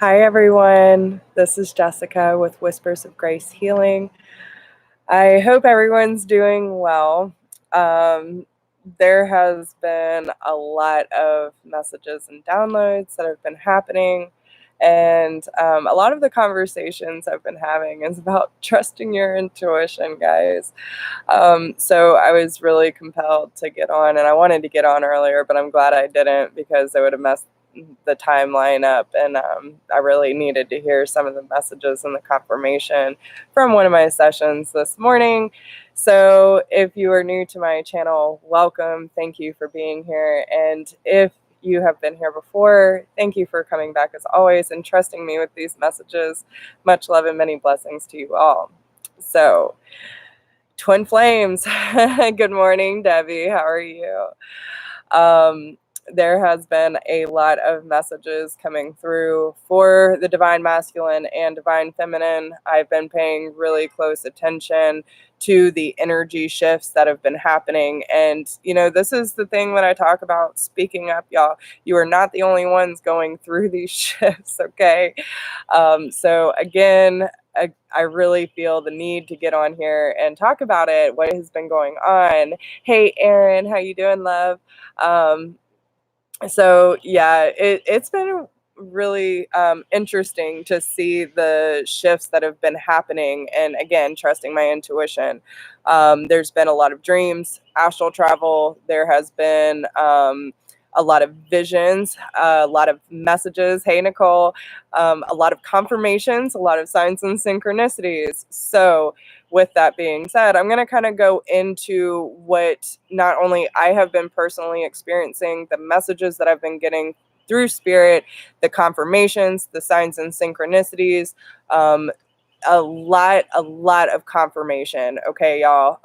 Hi, everyone. This is Jessica with Whispers of Grace Healing. I hope everyone's doing well. There has been a lot of messages and downloads that have been happening, and a lot of the conversations I've been having is about trusting your intuition, guys. So I was really compelled to get on, and I wanted to get on earlier, but I'm glad I didn't because I would have messed the timeline up, and I really needed to hear some of the messages and the confirmation from one of my sessions this morning. So if you are new to my channel, welcome. Thank you for being here. And if you have been here before, thank you for coming back as always and trusting me with these messages. Much love and many blessings to you all. So, Twin Flames. Good morning, Debbie. How are you? There has been a lot of messages coming through for the Divine Masculine and Divine Feminine. I've been paying really close attention to the energy shifts that have been happening. And, this is the thing that I talk about, speaking up, y'all. You are not the only ones going through these shifts, okay? So again, I really feel the need to get on here and talk about it, what has been going on. Hey, Erin, how you doing, love? So yeah, it's been really interesting to see the shifts that have been happening, and again, trusting my intuition. There's been a lot of dreams, astral travel. There has been a lot of visions, a lot of messages. Hey, Nicole, a lot of confirmations, a lot of signs and synchronicities. So with that being said, I'm going to kind of go into what not only I have been personally experiencing, the messages that I've been getting through spirit, the confirmations, the signs and synchronicities, a lot of confirmation. Okay, y'all.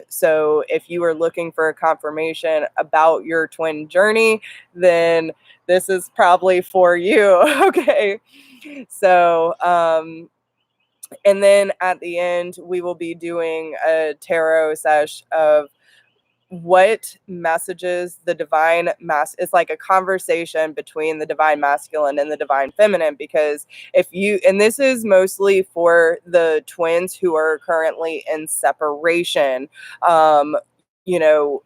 So if you are looking for a confirmation about your twin journey, then this is probably for you. Okay. So, and then at the end, we will be doing a tarot sesh of what messages the divine it's like a conversation between the divine masculine and the divine feminine, because and this is mostly for the twins who are currently in separation,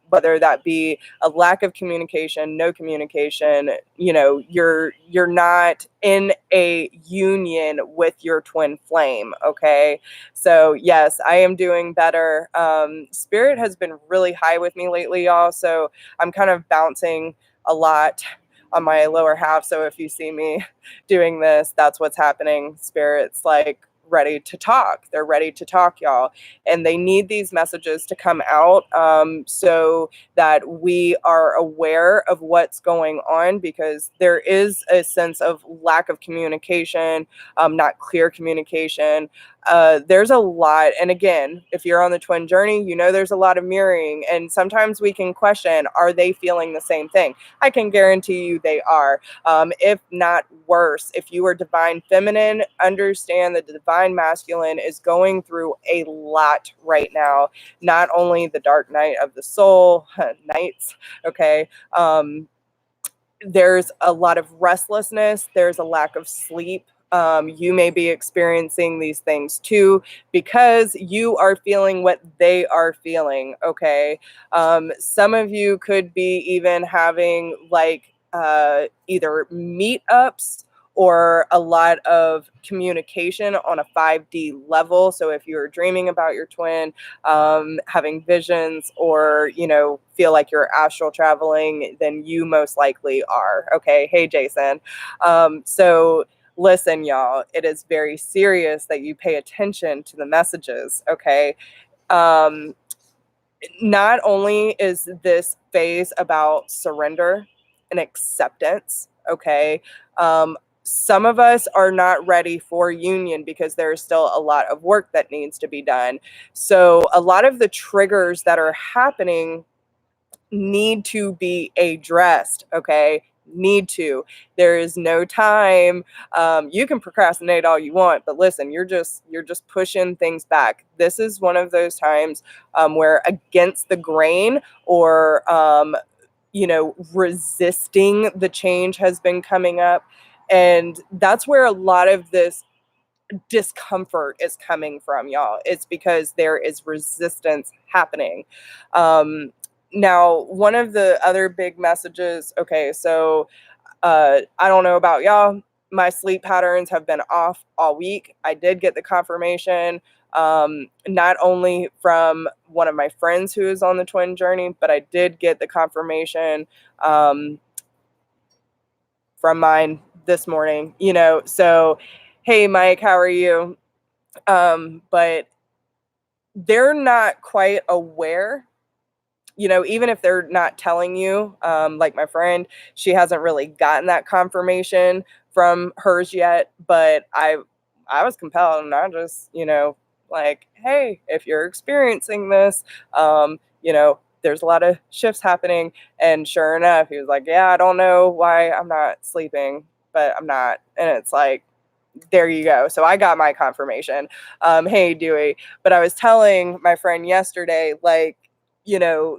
whether that be a lack of communication, no communication, you're not in a union with your twin flame. Okay. So yes, I am doing better. Spirit has been really high with me lately, y'all. So I'm kind of bouncing a lot on my lower half. So if you see me doing this, that's what's happening. Spirit's like ready to talk. They're ready to talk, y'all. And they need these messages to come out so that we are aware of what's going on, because there is a sense of lack of communication, not clear communication. There's a lot. And again, if you're on the twin journey, there's a lot of mirroring. And sometimes we can question, are they feeling the same thing? I can guarantee you they are. If not worse, if you are divine feminine, understand that the divine masculine is going through a lot right now. Not only the dark night of the soul, nights, okay? There's a lot of restlessness. There's a lack of sleep. You may be experiencing these things too, because you are feeling what they are feeling, okay? Some of you could be even having like either meetups or a lot of communication on a 5D level. So if you're dreaming about your twin, having visions, or, feel like you're astral traveling, then you most likely are. Okay. Hey, Jason. So listen, y'all, it is very serious that you pay attention to the messages. Okay. Not only is this phase about surrender and acceptance, okay, some of us are not ready for union because there's still a lot of work that needs to be done. So a lot of the triggers that are happening need to be addressed, okay? Need to. There is no time. You can procrastinate all you want, but listen, you're just pushing things back. This is one of those times where against the grain, or resisting the change has been coming up. And that's where a lot of this discomfort is coming from, y'all. It's because there is resistance happening. Now, one of the other big messages, okay, so I don't know about y'all. My sleep patterns have been off all week. I did get the confirmation, not only from one of my friends who is on the twin journey, but I did get the confirmation from mine this morning, you know. So, hey, Mike, how are you? But they're not quite aware, you know, even if they're not telling you, like my friend, she hasn't really gotten that confirmation from hers yet, but I was compelled, and I just, you know, like, hey, if you're experiencing this, you know, there's a lot of shifts happening. And sure enough, he was like, yeah, I don't know why I'm not sleeping, but I'm not. And it's like, there you go. So I got my confirmation. Hey, Dewey. But I was telling my friend yesterday, like, you know,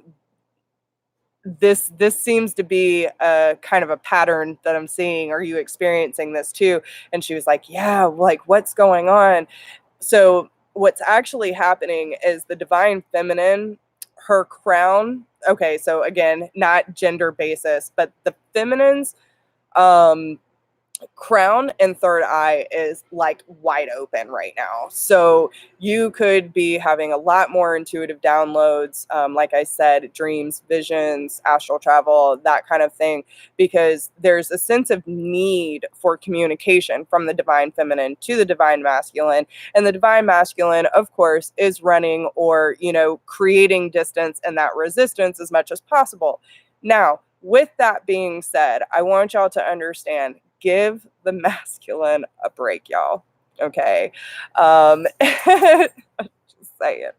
this seems to be a kind of a pattern that I'm seeing. Are you experiencing this too? And she was like, yeah, like, what's going on? So what's actually happening is the divine feminine, her crown. Okay, so again, not gender basis, but the feminine's um crown and third eye is like wide open right now. So you could be having a lot more intuitive downloads, like I said, dreams, visions, astral travel, that kind of thing, because there's a sense of need for communication from the divine feminine to the divine masculine. And the divine masculine, of course, is running or, you know, creating distance and that resistance as much as possible. Now, with that being said, I want y'all to understand, give the masculine a break, y'all. Okay. Just say it.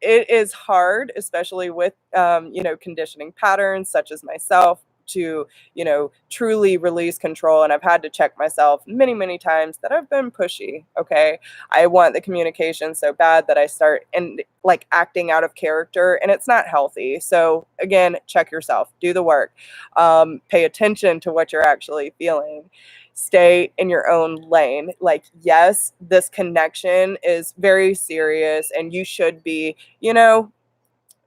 It is hard, especially with, you know, conditioning patterns such as myself, to, you know, truly release control. And I've had to check myself many, many times that I've been pushy. Okay. I want the communication so bad that I start and like acting out of character, and it's not healthy. So again, check yourself, do the work, pay attention to what you're actually feeling. Stay in your own lane. Like, yes, this connection is very serious, and you should be, you know,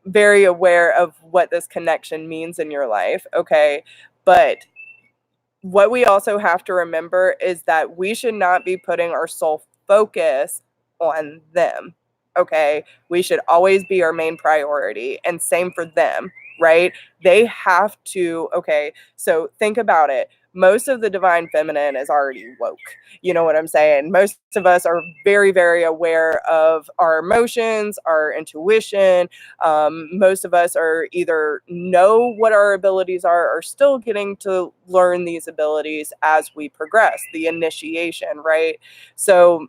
very aware of what this connection means in your life. Okay. But what we also have to remember is that we should not be putting our sole focus on them. Okay. We should always be our main priority, and same for them, right? They have to, okay. So think about it. Most of the divine feminine is already woke. You know what I'm saying? Most of us are very, very aware of our emotions, our intuition. Most of us are either know what our abilities are or still getting to learn these abilities as we progress, the initiation, right? So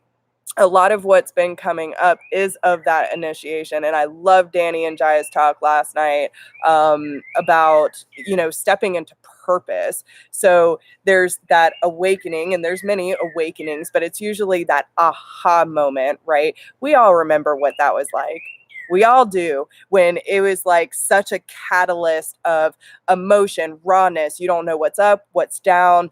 a lot of what's been coming up is of that initiation. And I love Danny and Jaya's talk last night, about, you know, stepping into purpose. So there's that awakening, and there's many awakenings, but it's usually that aha moment, right? We all remember what that was like. We all do, when it was like such a catalyst of emotion, rawness. You don't know what's up, what's down.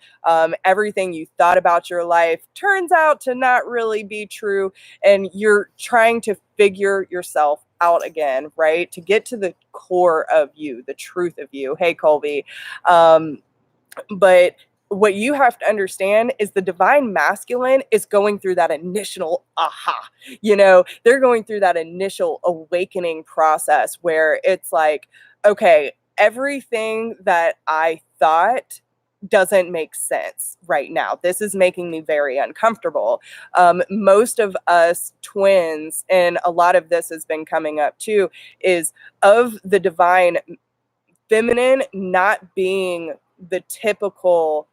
Everything you thought about your life turns out to not really be true. And you're trying to figure yourself out again, right? To get to the core of you, the truth of you. Hey, Colby. But what you have to understand is the divine masculine is going through that initial aha. You know, they're going through that initial awakening process where it's like, okay, everything that I thought doesn't make sense right now. This is making me very uncomfortable. Most of us twins, and a lot of this has been coming up too, is of the divine feminine not being the typical,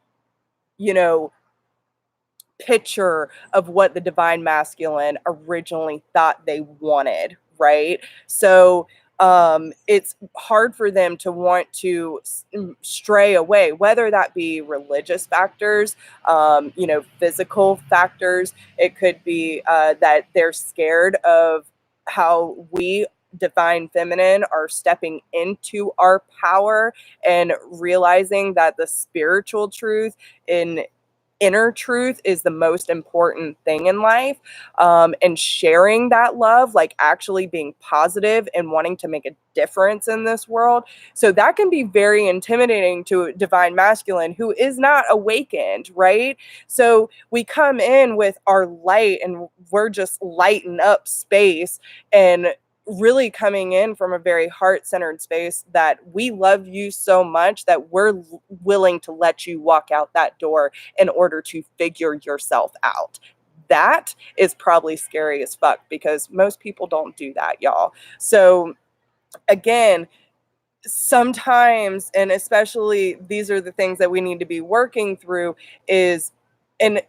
you know, picture of what the divine masculine originally thought they wanted, right? So it's hard for them to want to stray away, whether that be religious factors, you know, physical factors. It could be that they're scared of how we divine feminine are stepping into our power and realizing that the spiritual truth in inner truth is the most important thing in life, and sharing that love, like actually being positive and wanting to make a difference in this world. So that can be very intimidating to a divine masculine who is not awakened, right? So we come in with our light and we're just lighting up space and really coming in from a very heart-centered space that we love you so much that we're willing to let you walk out that door in order to figure yourself out. That is probably scary as fuck because most people don't do that, y'all. So again, sometimes, and especially these are the things that we need to be working through is, and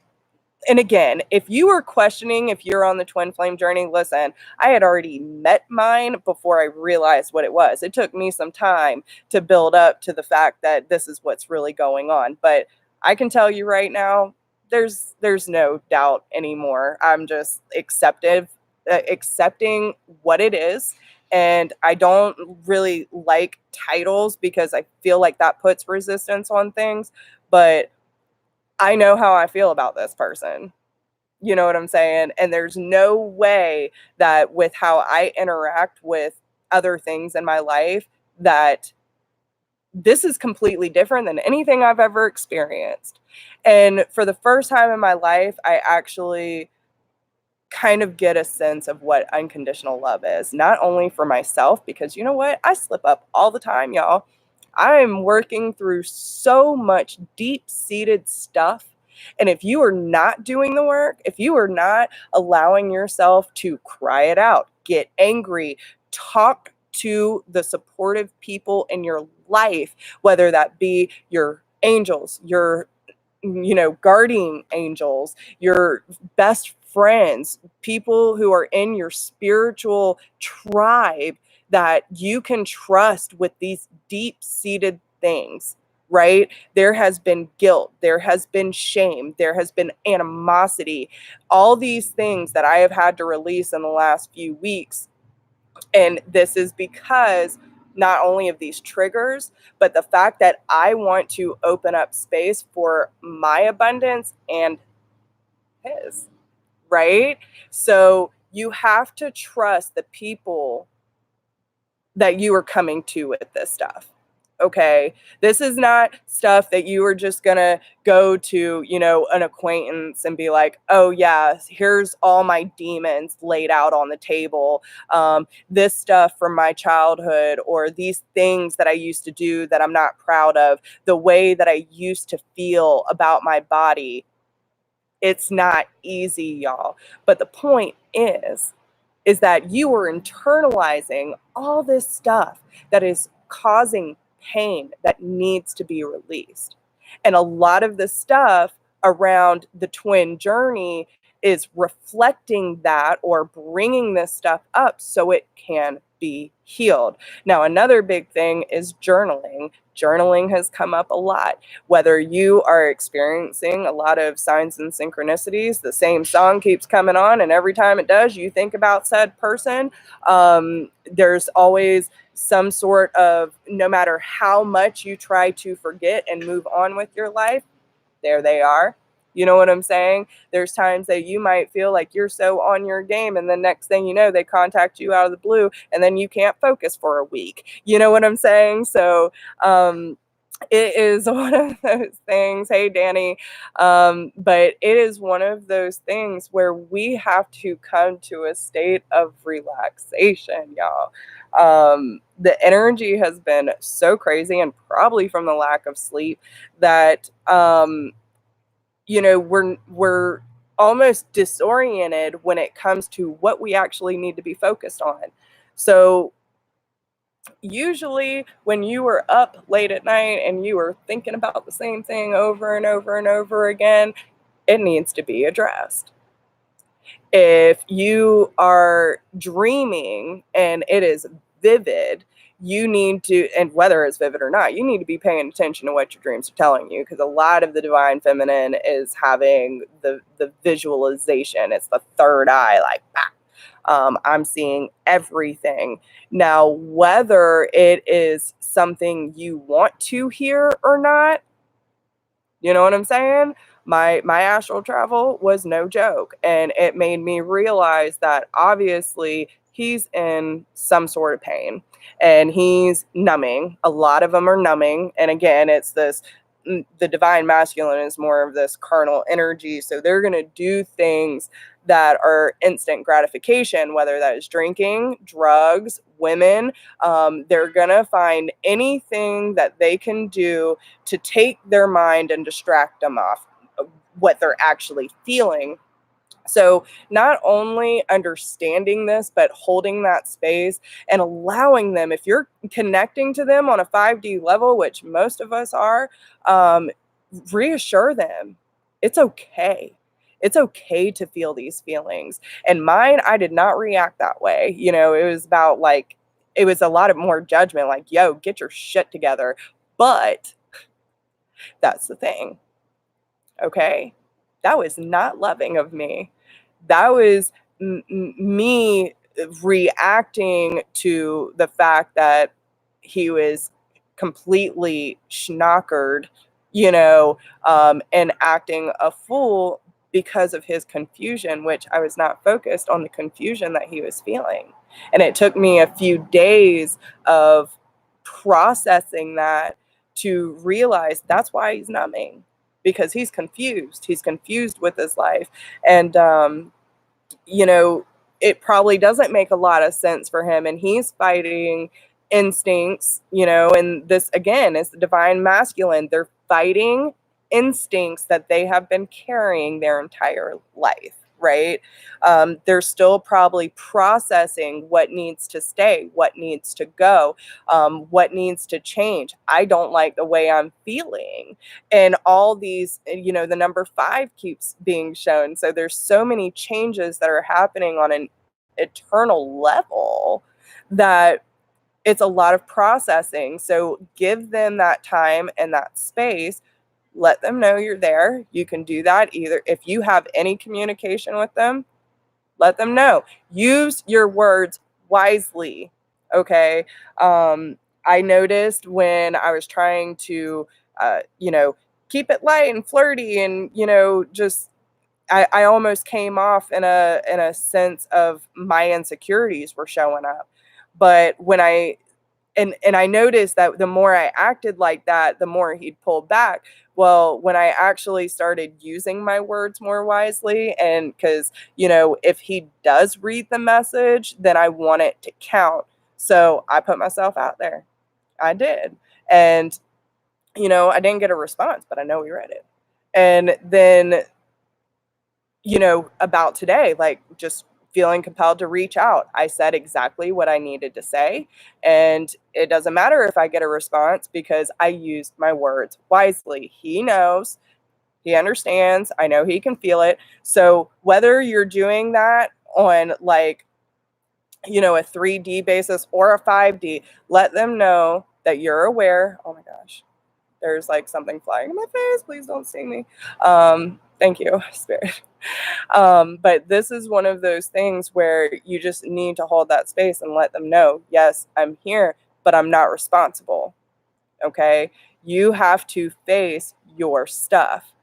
again, if you are questioning if you're on the twin flame journey, listen, I had already met mine before I realized what it was. It took me some time to build up to the fact that this is what's really going on. But I can tell you right now, there's no doubt anymore. I'm just accepting what it is. And I don't really like titles because I feel like that puts resistance on things. But I know how I feel about this person. You know what I'm saying? And there's no way that with how I interact with other things in my life that this is completely different than anything I've ever experienced. And for the first time in my life, I actually kind of get a sense of what unconditional love is, not only for myself, because you know what? I slip up all the time, y'all. I'm working through so much deep-seated stuff. And if you are not doing the work, if you are not allowing yourself to cry it out, get angry, talk to the supportive people in your life, whether that be your angels, your guardian angels, your best friends, people who are in your spiritual tribe that you can trust with these deep-seated things, right? There has been guilt, there has been shame, there has been animosity, all these things that I have had to release in the last few weeks. And this is because not only of these triggers, but the fact that I want to open up space for my abundance and his, right? So you have to trust the people that you are coming to with this stuff. Okay. This is not stuff that you are just going to go to, an acquaintance and be like, oh, yeah, here's all my demons laid out on the table. This stuff from my childhood, or these things that I used to do that I'm not proud of, the way that I used to feel about my body. It's not easy, y'all. But the point is that you are internalizing all this stuff that is causing pain that needs to be released. And a lot of the stuff around the twin journey is reflecting that or bringing this stuff up so it can be healed. Now, another big thing is journaling. Journaling has come up a lot. Whether you are experiencing a lot of signs and synchronicities, the same song keeps coming on, and every time it does, you think about said person. There's always some sort of, no matter how much you try to forget and move on with your life, there they are. You know what I'm saying? There's times that you might feel like you're so on your game, and the next thing you know, they contact you out of the blue, and then you can't focus for a week. You know what I'm saying? So it is one of those things. Hey, Danny. But it is one of those things where we have to come to a state of relaxation, y'all. The energy has been so crazy, and probably from the lack of sleep, that we're almost disoriented when it comes to what we actually need to be focused on. So usually when you are up late at night and you are thinking about the same thing over and over and over again, it needs to be addressed. If you are dreaming and it is vivid, you need to, and whether it's vivid or not, you need to be paying attention to what your dreams are telling you, because a lot of the divine feminine is having the visualization. It's the third eye, like, bah. I'm seeing everything. Now, whether it is something you want to hear or not, you know what I'm saying? My astral travel was no joke, and it made me realize that obviously he's in some sort of pain and he's numbing. A lot of them are numbing, and again, it's this the divine masculine is more of this carnal energy, so they're going to do things that are instant gratification, whether that is drinking, drugs, women. They're going to find anything that they can do to take their mind and distract them off what they're actually feeling. So, not only understanding this, but holding that space and allowing them, if you're connecting to them on a 5D level, which most of us are, um, reassure them it's okay. It's okay to feel these feelings. And mine, I did not react that way. You know, it was about like, it was a lot of more judgment, like, yo, get your shit together. But that's the thing. Okay. That was not loving of me. That was me reacting to the fact that he was completely schnockered, and acting a fool because of his confusion, which I was not focused on the confusion that he was feeling. And it took me a few days of processing that to realize that's why he's numbing, because he's confused. He's confused with his life. And, you know, it probably doesn't make a lot of sense for him. And he's fighting instincts, and this again is the divine masculine. They're fighting instincts that they have been carrying their entire life, right? They're still probably processing what needs to stay, what needs to go, what needs to change. I don't like the way I'm feeling. And all these, the number 5 keeps being shown. So there's so many changes that are happening on an eternal level that it's a lot of processing. So give them that time and that space. Let them know you're there. You can do that either. If you have any communication with them, let them know. Use your words wisely. Okay. I noticed when I was trying to, keep it light and flirty and, just I almost came off in a sense of my insecurities were showing up. But when I noticed that the more I acted like that, the more he'd pull back. Well, when I actually started using my words more wisely, and because, if he does read the message, then I want it to count. So I put myself out there. I did. And, I didn't get a response, but I know he read it. And then, about today, like just feeling compelled to reach out. I said exactly what I needed to say. And it doesn't matter if I get a response because I used my words wisely. He knows, he understands, I know he can feel it. So whether you're doing that on like, a 3D basis or a 5D, let them know that you're aware. Oh my gosh, there's like something flying in my face. Please don't sting me. Thank you, Spirit. But this is one of those things where you just need to hold that space and let them know, yes, I'm here, but I'm not responsible. Okay. You have to face your stuff.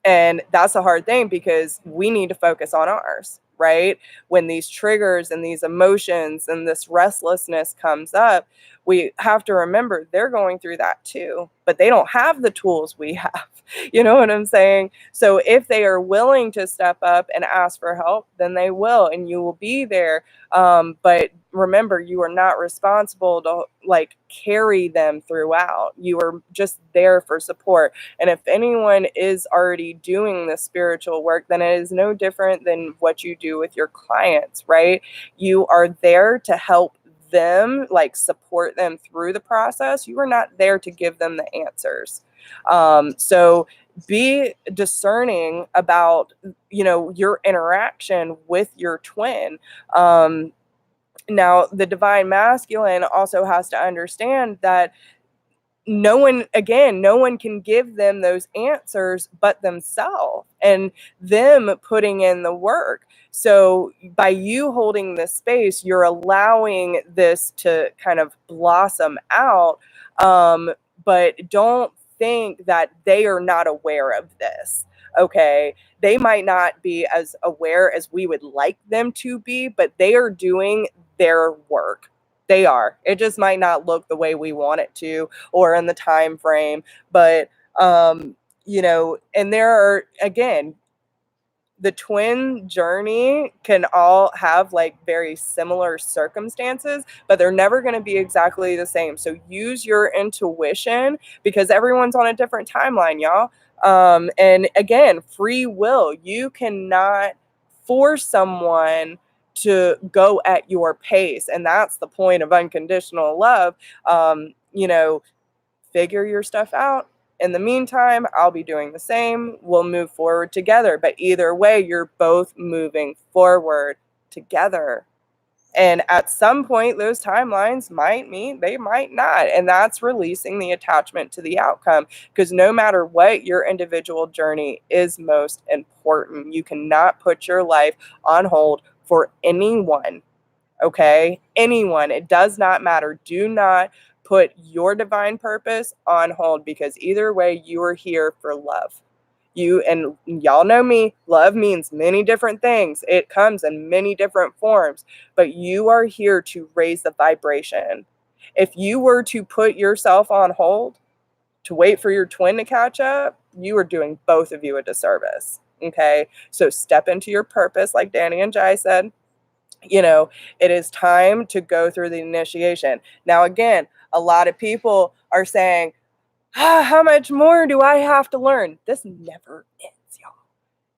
And that's a hard thing because we need to focus on ours, right? When these triggers and these emotions and this restlessness comes up, we have to remember they're going through that too, but they don't have the tools we have. You know what I'm saying? So if they are willing to step up and ask for help, then they will, and you will be there. But remember, you are not responsible to like carry them throughout. You are just there for support. And if anyone is already doing the spiritual work, then it is no different than what you do with your clients, right? You are there to help them, like support them through the process. You are not there to give them the answers. So be discerning about, your interaction with your twin. Now, the divine masculine also has to understand that no one can give them those answers but themselves and them putting in the work. So by you holding this space, you're allowing this to kind of blossom out. But don't think that they are not aware of this. Okay, they might not be as aware as we would like them to be, but they are doing their work. They are. It just might not look the way we want it to or in the time frame, but and there are, again, the twin journey can all have like very similar circumstances, but they're never going to be exactly the same. So use your intuition because everyone's on a different timeline, y'all. And again, free will. You cannot force someone to go at your pace. And that's the point of unconditional love. Figure your stuff out. In the meantime, I'll be doing the same. We'll move forward together. But either way, you're both moving forward together. And at some point, those timelines might meet, they might not. And that's releasing the attachment to the outcome. Because no matter what, your individual journey is most important. You cannot put your life on hold for anyone. Okay? Anyone. It does not matter. Do not put your divine purpose on hold because either way, you are here for love. And y'all know me, love means many different things. It comes in many different forms, but you are here to raise the vibration. If you were to put yourself on hold to wait for your twin to catch up, you are doing both of you a disservice. Okay? So step into your purpose, like Danny and Jai said. It is time to go through the initiation. Now, again, a lot of people are saying, how much more do I have to learn? This never ends, y'all.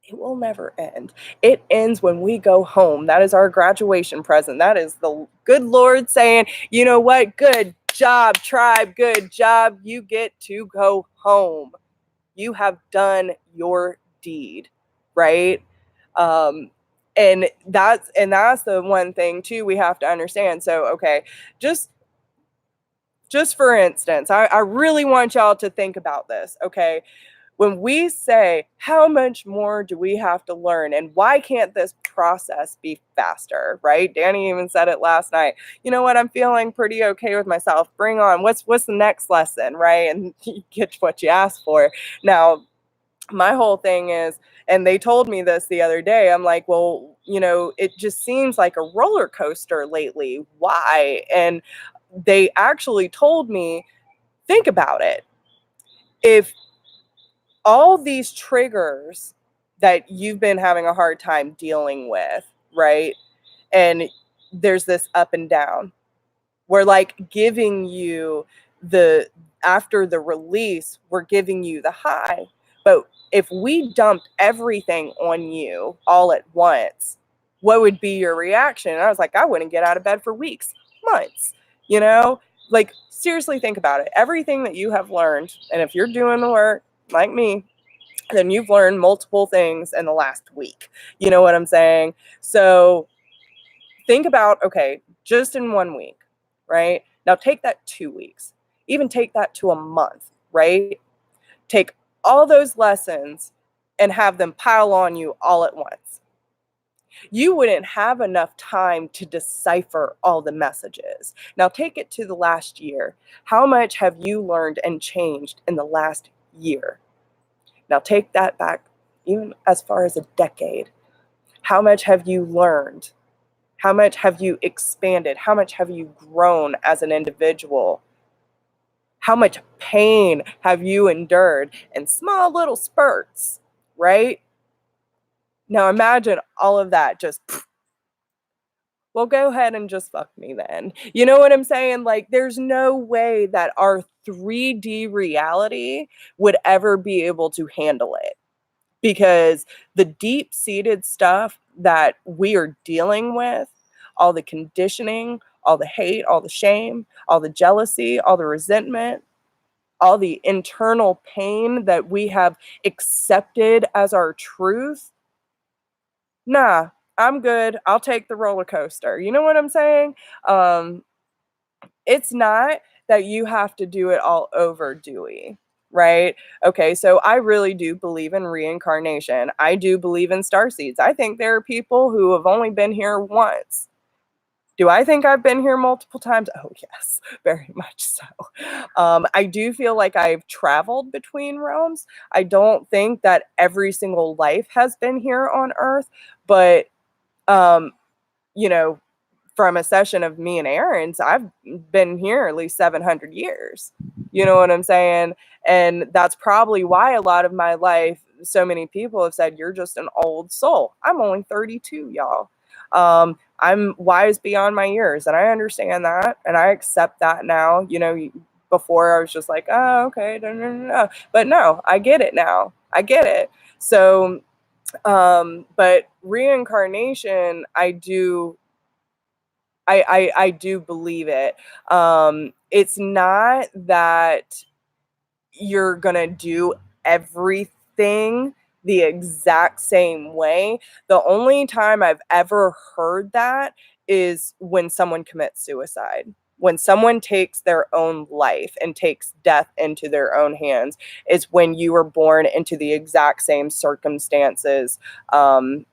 It will never end. It ends when we go home. That is our graduation present. That is the good Lord saying, you know what? Good job, tribe. Good job. You get to go home. You have done your deed, right? And that's the one thing too we have to understand. So, okay, just for instance, I really want y'all to think about this, okay? When we say, how much more do we have to learn? And why can't this process be faster, right? Danny even said it last night. You know what? I'm feeling pretty okay with myself. Bring on, what's the next lesson, right? And you get what you asked for. Now, my whole thing is, and they told me this the other day, I'm like, well, it just seems like a roller coaster lately. Why? And they actually told me, think about it. If all these triggers that you've been having a hard time dealing with, right? And there's this up and down. We're like giving you after the release, we're giving you the high. But if we dumped everything on you all at once, what would be your reaction? And I was like, I wouldn't get out of bed for weeks, months, like seriously think about it. Everything that you have learned, and if you're doing the work like me, then you've learned multiple things in the last week. You know what I'm saying? So think about, okay, just in 1 week, right? Now take that 2 weeks, even take that to a month, right? Take all those lessons and have them pile on you all at once. You wouldn't have enough time to decipher all the messages. Now take it to the last year. How much have you learned and changed in the last year? Now take that back even as far as a decade. How much have you learned? How much have you expanded? How much have you grown as an individual? How much pain have you endured in small little spurts, right? Now imagine all of that just, well, go ahead and just fuck me then. You know what I'm saying? Like, there's no way that our 3D reality would ever be able to handle it. Because the deep-seated stuff that we are dealing with, all the conditioning, all the hate, all the shame, all the jealousy, all the resentment, all the internal pain that we have accepted as our truth, nah, I'm good. I'll take the roller coaster. You know what I'm saying? It's not that you have to do it all over, do we? Right? Okay, so I really do believe in reincarnation. I do believe in starseeds. I think there are people who have only been here once. Do I think I've been here multiple times? Oh, yes, very much so. I do feel like I've traveled between realms. I don't think that every single life has been here on Earth, but, um, you know, from a session of me and Aaron's, I've been here at least 700 years. You know what I'm saying? And that's probably why a lot of my life, so many people have said, you're just an old soul. I'm only 32, y'all. I'm wise beyond my years, and I understand that, and I accept that now. You know, before I was just like, oh, okay, no, no, no, no. But no, I get it now. I get it. So, but reincarnation, I do believe it. It's not that you're gonna do everything the exact same way. The only time I've ever heard that is when someone commits suicide. When someone takes their own life and takes death into their own hands, is when you were born into the exact same circumstances, you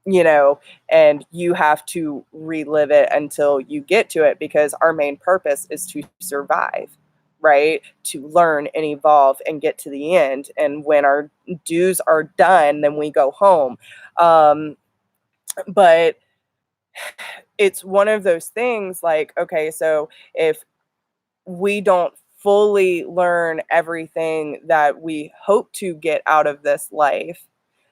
know, and you have to relive it until you get to it, because our main purpose is to survive, right? To learn and evolve and get to the end. And when our dues are done, then we go home. But it's one of those things like, okay, so if we don't fully learn everything that we hope to get out of this life,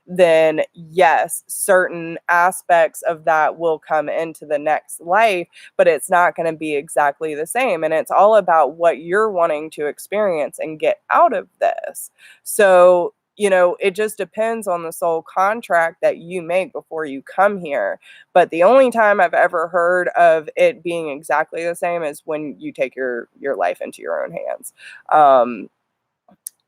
then yes, certain aspects of that will come into the next life, but it's not going to be exactly the same. And it's all about what you're wanting to experience and get out of this. So, you know, it just depends on the soul contract that you make before you come here. But the only time I've ever heard of it being exactly the same is when you take your life into your own hands.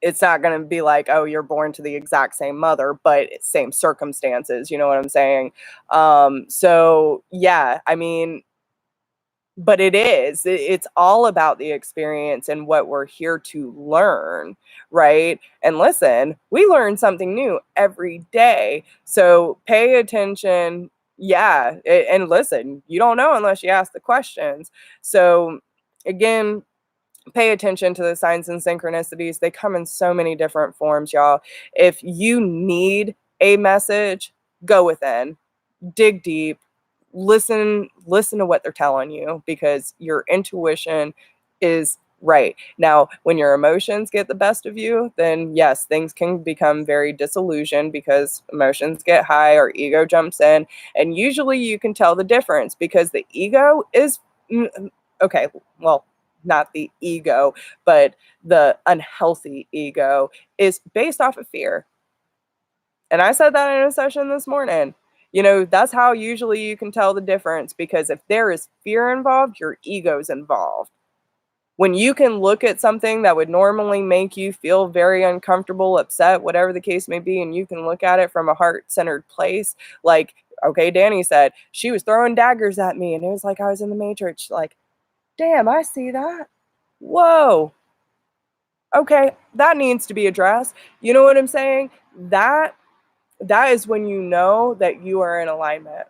It's not going to be like, oh, you're born to the exact same mother, but same circumstances. You know what I'm saying? So yeah, I mean, but it's all about the experience and what we're here to learn, right? And listen, we learn something new every day, so pay attention. Yeah, and listen, you don't know unless you ask the questions. So again, pay attention to the signs and synchronicities. They come in so many different forms, y'all. If you need a message, go within, dig deep, listen to what they're telling you, because your intuition is right. Now, when your emotions get the best of you, then yes, things can become very disillusioned because emotions get high or ego jumps in, and usually you can tell the difference because the ego is okay, well, not the ego, but the unhealthy ego is based off of fear. And I said that in a session this morning. You know, that's how usually you can tell the difference, because if there is fear involved, your ego's involved. When you can look at something that would normally make you feel very uncomfortable, upset, whatever the case may be, and you can look at it from a heart-centered place, like, okay, Danny said, she was throwing daggers at me, and it was like I was in the Matrix, like, damn, I see that. Whoa. Okay, that needs to be addressed. You know what I'm saying? That is when you know that you are in alignment,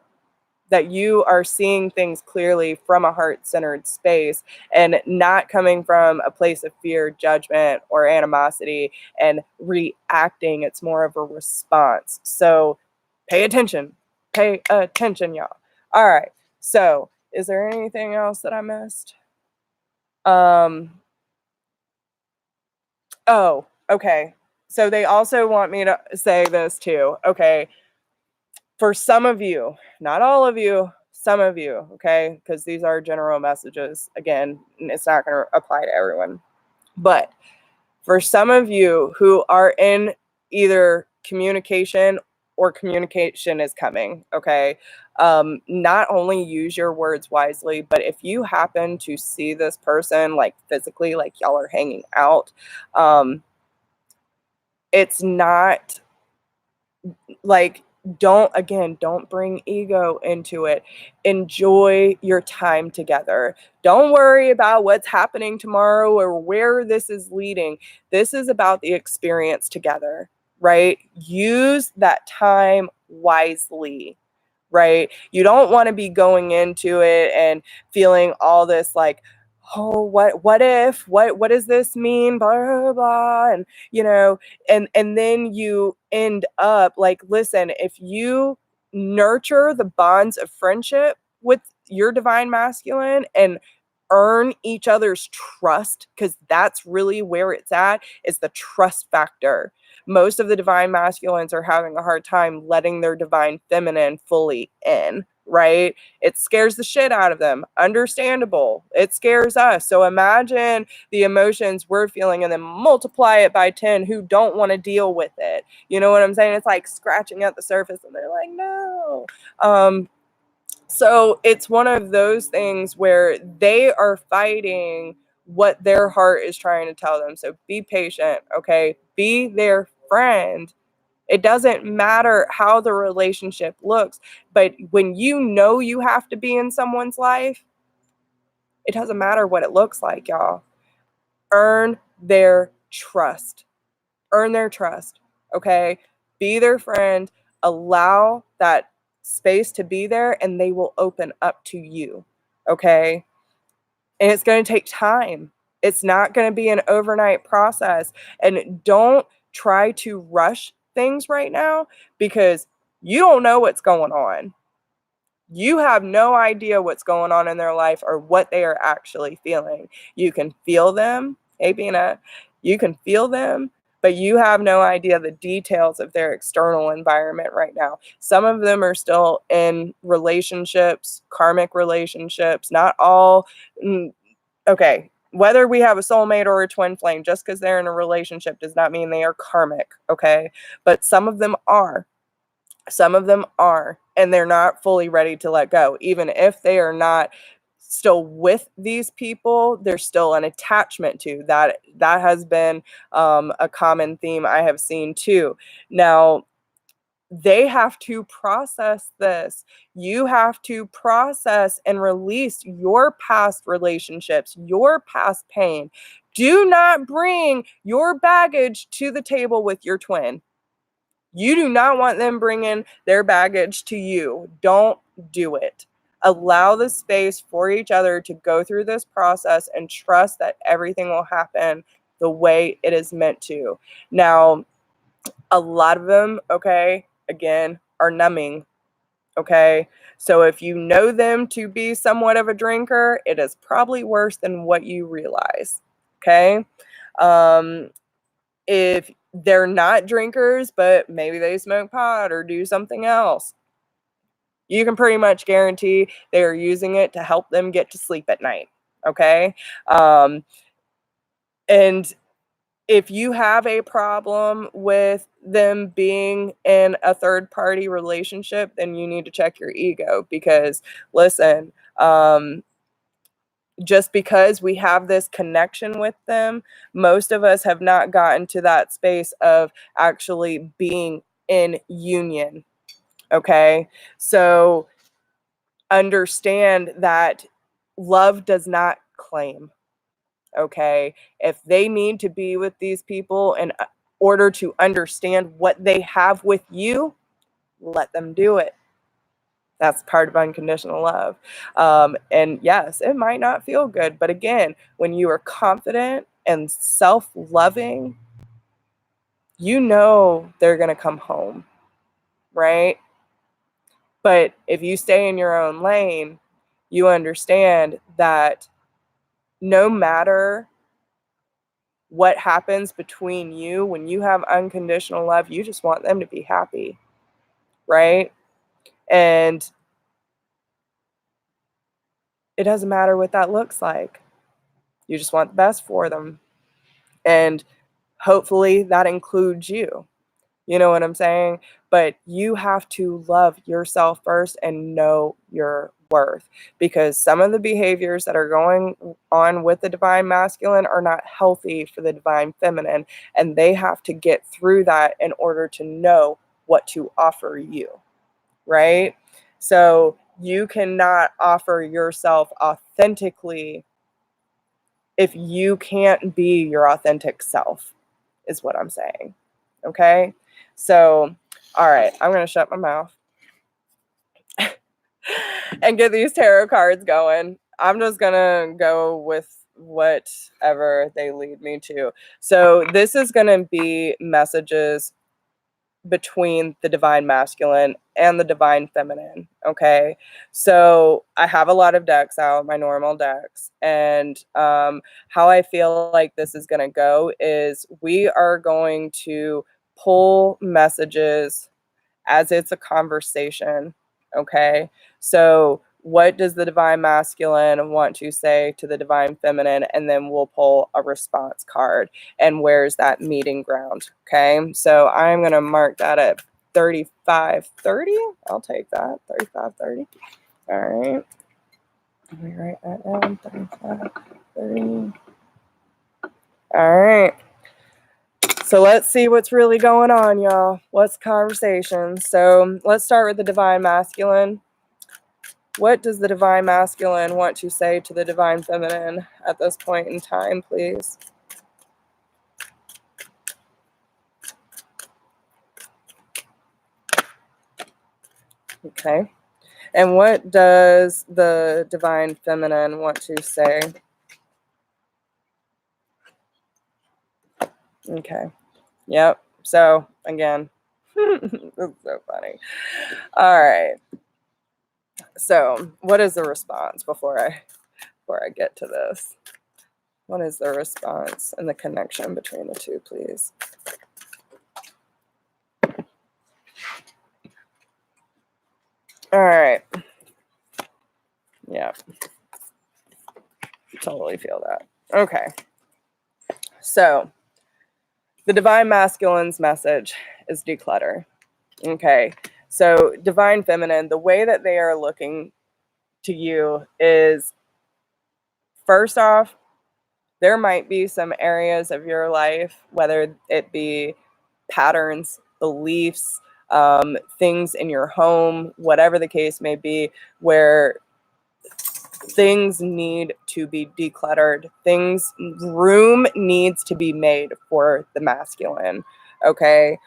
that you are seeing things clearly from a heart-centered space and not coming from a place of fear, judgment, or animosity and reacting. It's more of a response. So pay attention. Pay attention, y'all. All right. So is there anything else that I missed? Oh, okay. So they also want me to say this too. Okay. For some of you, not all of you, some of you, okay? Because these are general messages. Again, it's not going to apply to everyone. But for some of you who are in either communication or communication is coming, okay? Not only use your words wisely, but if you happen to see this person like physically, like y'all are hanging out, it's not like don't bring ego into it. Enjoy your time together. Don't worry about what's happening tomorrow or where this is leading. This is about the experience together, right? Use that time wisely, right? You don't want to be going into it and feeling all this like, oh, what if, what does this mean, blah blah blah, and and then you end up like, listen, if you nurture the bonds of friendship with your divine masculine and earn each other's trust, because that's really where it's at, is the trust factor. Most of the divine masculines are having a hard time letting their divine feminine fully in, right? It scares the shit out of them. Understandable. It scares us. So imagine the emotions we're feeling and then multiply it by 10 who don't want to deal with it. You know what I'm saying? It's like scratching at the surface and they're like, no. So it's one of those things where they are fighting what their heart is trying to tell them. So be patient, okay? Be their friend. It doesn't matter how the relationship looks, but when you know you have to be in someone's life, it doesn't matter what it looks like, y'all. Earn their trust. Earn their trust, okay? Be their friend. Allow that space to be there, and they will open up to you, okay? And it's going to take time. It's not going to be an overnight process. And don't try to rush things right now because you don't know what's going on. You have no idea what's going on in their life or what they are actually feeling. You can feel them. Hey, Bina, you can feel them, but you have no idea the details of their external environment right now. Some of them are still in relationships, karmic relationships, not all. Okay, whether we have a soulmate or a twin flame, just because they're in a relationship does not mean they are karmic, okay? But some of them are. Some of them are, and they're not fully ready to let go. Even if they are not still with these people, there's still an attachment to that. That has been a common theme I have seen too. Now, they have to process this. You have to process and release your past relationships, your past pain. Do not bring your baggage to the table with your twin. You do not want them bringing their baggage to you. Don't do it. Allow the space for each other to go through this process and trust that everything will happen the way it is meant to. Now, a lot of them, okay, again, are numbing, okay? So if you know them to be somewhat of a drinker, it is probably worse than what you realize, okay? If they're not drinkers, but maybe they smoke pot or do something else, you can pretty much guarantee they are using it to help them get to sleep at night, okay? And if you have a problem with them being in a third party relationship, then you need to check your ego because, listen, just because we have this connection with them, most of us have not gotten to that space of actually being in union. Okay. So understand that love does not claim. Okay. If they need to be with these people in order to understand what they have with you, let them do it. That's part of unconditional love. And yes, it might not feel good. But again, when you are confident and self-loving, you know they're going to come home, right? But if you stay in your own lane, you understand that no matter what happens between you, when you have unconditional love, you just want them to be happy, right? And it doesn't matter what that looks like. You just want the best for them. And hopefully that includes you. You know what I'm saying? But you have to love yourself first and know your worth, because some of the behaviors that are going on with the divine masculine are not healthy for the divine feminine, and they have to get through that in order to know what to offer you, right? So you cannot offer yourself authentically if you can't be your authentic self, is what I'm saying. Okay? So, all right, I'm going to shut my mouth and get these tarot cards going. I'm just going to go with whatever they lead me to. So, this is going to be messages between the divine masculine and the divine feminine. Okay. So I have a lot of decks out, my normal decks. And how I feel like this is going to go is we are going to pull messages as it's a conversation. Okay. So what does the divine masculine want to say to the divine feminine? And then we'll pull a response card. And where's that meeting ground? Okay. So I'm going to mark that at 3530. I'll take that. 3530. All right. Let me write that down. 3530. All right. So let's see what's really going on, y'all. What's conversation? So let's start with the divine masculine. What does the divine masculine want to say to the divine feminine at this point in time, please? Okay. And what does the divine feminine want to say? Okay. Yep. So, again, this is so funny. All right. So, what is the response before I get to this? What is the response and the connection between the two, please? All right. Yeah. Totally feel that. Okay. So, the divine masculine's message is declutter. Okay. So, divine feminine, the way that they are looking to you is, first off, there might be some areas of your life, whether it be patterns, beliefs, things in your home, whatever the case may be, where things need to be decluttered. Room needs to be made for the masculine. Okay.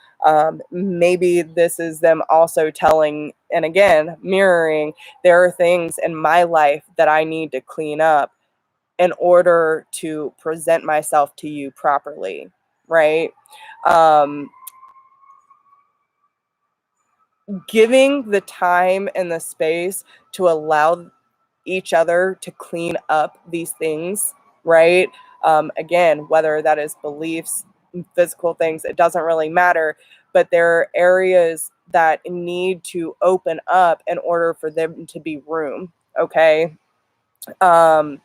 Maybe this is them also telling, and again, mirroring, there are things in my life that I need to clean up in order to present myself to you properly. Right. Giving the time and the space to allow each other to clean up these things, right? Again, whether that is beliefs, physical things, it doesn't really matter, but there are areas that need to open up in order for them to be room, okay? The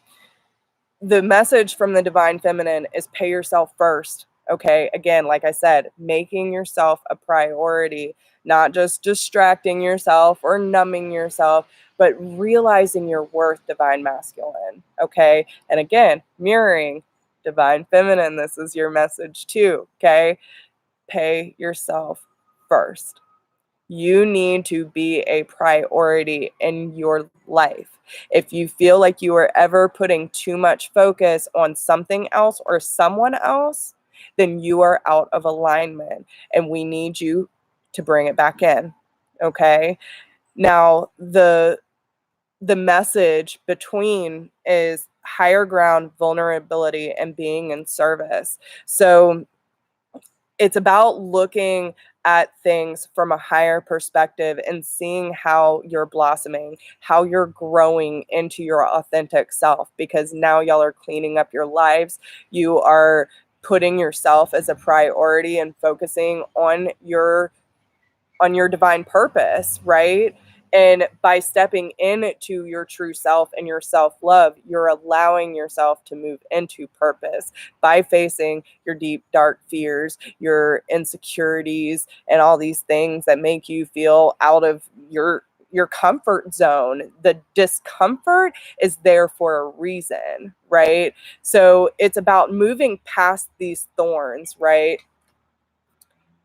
message from the divine feminine is pay yourself first. Okay. Again, like I said, making yourself a priority, not just distracting yourself or numbing yourself, but realizing your worth, divine masculine. Okay. And again, mirroring divine feminine. This is your message too. Okay. Pay yourself first. You need to be a priority in your life. If you feel like you are ever putting too much focus on something else or someone else, then you are out of alignment and we need you to bring it back in. Okay? Now, the message between is higher ground, vulnerability, and being in service. So it's about looking at things from a higher perspective and seeing how you're blossoming, how you're growing into your authentic self, because now y'all are cleaning up your lives. You are putting yourself as a priority and focusing on your divine purpose, right? And by stepping into your true self and your self-love, you're allowing yourself to move into purpose by facing your deep, dark fears, your insecurities, and all these things that make you feel out of your comfort zone. The discomfort is there for a reason, right? So it's about moving past these thorns, right?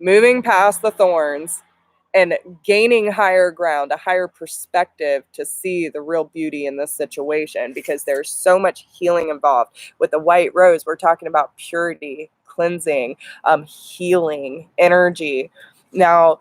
Moving past the thorns and gaining higher ground, a higher perspective to see the real beauty in this situation, because there's so much healing involved. With the white rose, we're talking about purity, cleansing, healing, energy. Now,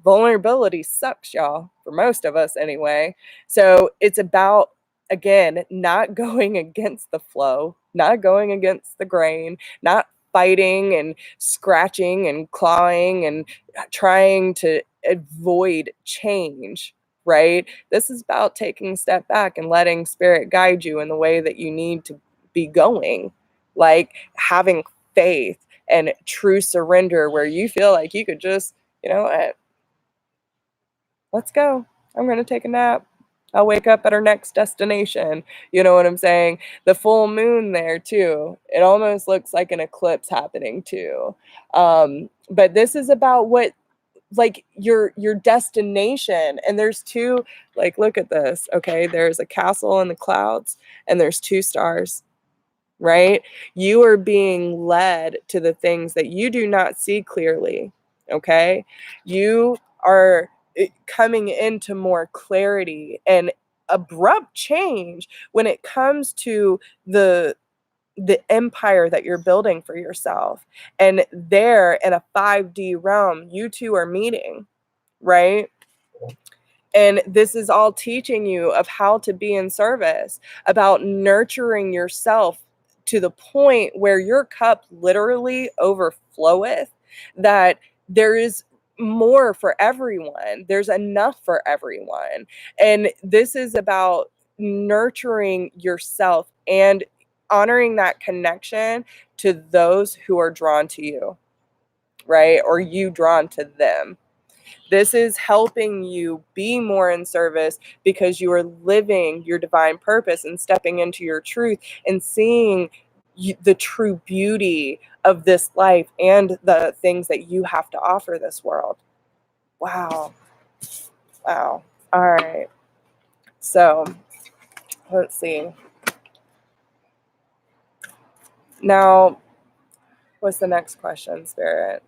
vulnerability sucks, y'all, for most of us anyway. So it's about, again, not going against the flow, not going against the grain, not fighting and scratching and clawing and trying to avoid change, right? This is about taking a step back and letting spirit guide you in the way that you need to be going, like having faith and true surrender, where you feel like you could just, you know what, let's go. I'm going to take a nap. I'll wake up at our next destination. You know what I'm saying? The full moon there too. It almost looks like an eclipse happening too. But this is about what, like, your destination. And there's two, like, look at this. Okay, there's a castle in the clouds and there's two stars, right? You are being led to the things that you do not see clearly. Okay, you are coming into more clarity and abrupt change when it comes to the empire that you're building for yourself. And there, in a 5D realm, you two are meeting, right? And this is all teaching you of how to be in service, about nurturing yourself to the point where your cup literally overfloweth, that there is more for everyone. There's enough for everyone. And this is about nurturing yourself and honoring that connection to those who are drawn to you, right? Or you drawn to them. This is helping you be more in service because you are living your divine purpose and stepping into your truth and seeing the true beauty of this life and the things that you have to offer this world. Wow. Wow. All right. So let's see. Now, what's the next question, Spirit?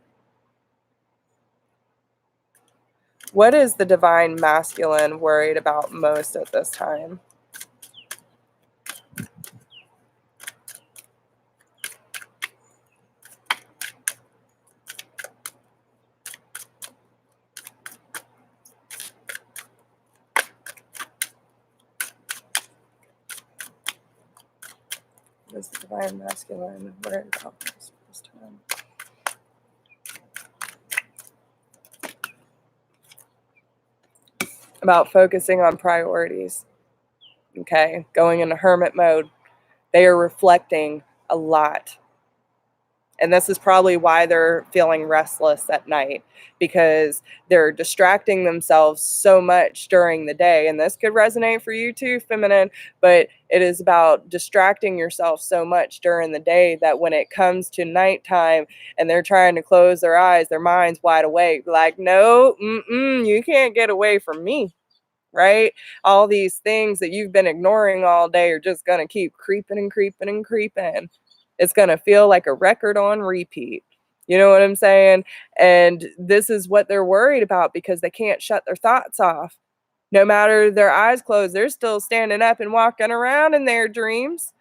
What is the divine masculine worried about most at this time? What is the divine masculine worried about most at this time? About focusing on priorities. Okay, going into hermit mode. They are reflecting a lot. And this is probably why they're feeling restless at night, because they're distracting themselves so much during the day. And this could resonate for you too, feminine, but it is about distracting yourself so much during the day that when it comes to nighttime and they're trying to close their eyes, their mind's wide awake. Like, no, you can't get away from me. Right? All these things that you've been ignoring all day are just going to keep creeping and creeping and creeping. It's going to feel like a record on repeat. You know what I'm saying? And this is what they're worried about, because they can't shut their thoughts off. No matter their eyes closed, they're still standing up and walking around in their dreams.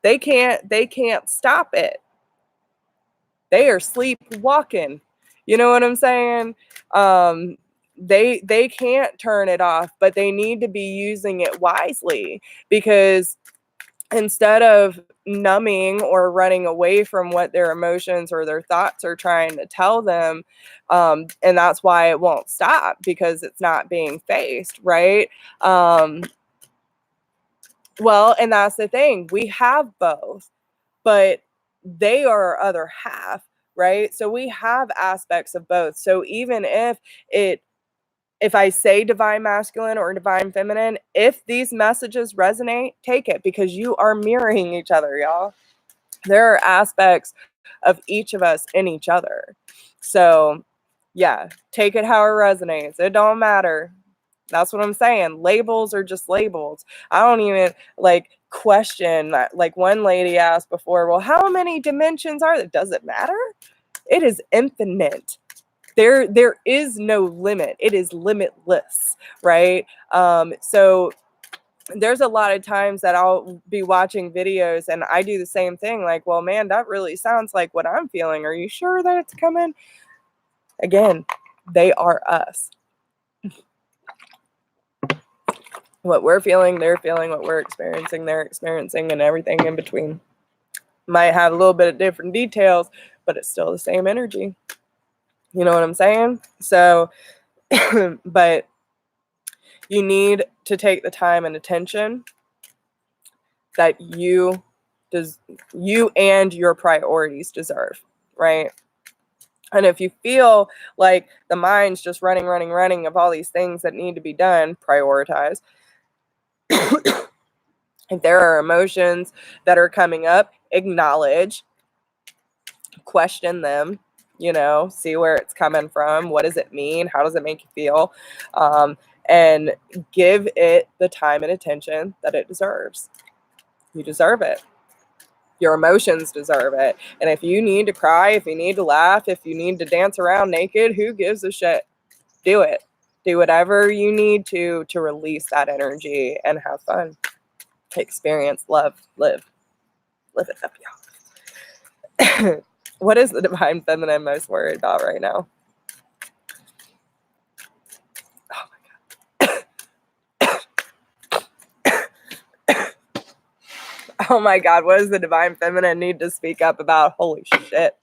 They can't stop it. They are sleepwalking. You know what I'm saying? They can't turn it off, but they need to be using it wisely, because instead of numbing or running away from what their emotions or their thoughts are trying to tell them, and that's why it won't stop, because it's not being faced, right? Well, and that's the thing. We have both, but they are our other half, right? So we have aspects of both. So even if I say divine masculine or divine feminine, if these messages resonate, take it, because you are mirroring each other, y'all. There are aspects of each of us in each other. So yeah, take it how it resonates. It don't matter. That's what I'm saying. Labels are just labels. I don't even like question that. Like one lady asked before, well, how many dimensions are there? Does it matter? It is infinite. There is no limit. It is limitless, right? So there's a lot of times that I'll be watching videos and I do the same thing. Like, well, man, that really sounds like what I'm feeling. Are you sure that it's coming? Again, they are us. What we're feeling, they're feeling. What we're experiencing, they're experiencing, and everything in between. Might have a little bit of different details, but it's still the same energy. You know what I'm saying? So, but you need to take the time and attention that you and your priorities deserve, right? And if you feel like the mind's just running of all these things that need to be done, prioritize. If there are emotions that are coming up, acknowledge, question them, see where it's coming from. What does it mean? How does it make you feel? And give it the time and attention that it deserves. You deserve it. Your emotions deserve it. And if you need to cry, if you need to laugh, if you need to dance around naked, who gives a shit? Do it. Do whatever you need to release that energy and have fun. Experience, love, live. Live it up, y'all. What is the divine feminine most worried about right now? Oh my God. Oh my God, what does the divine feminine need to speak up about? Holy shit.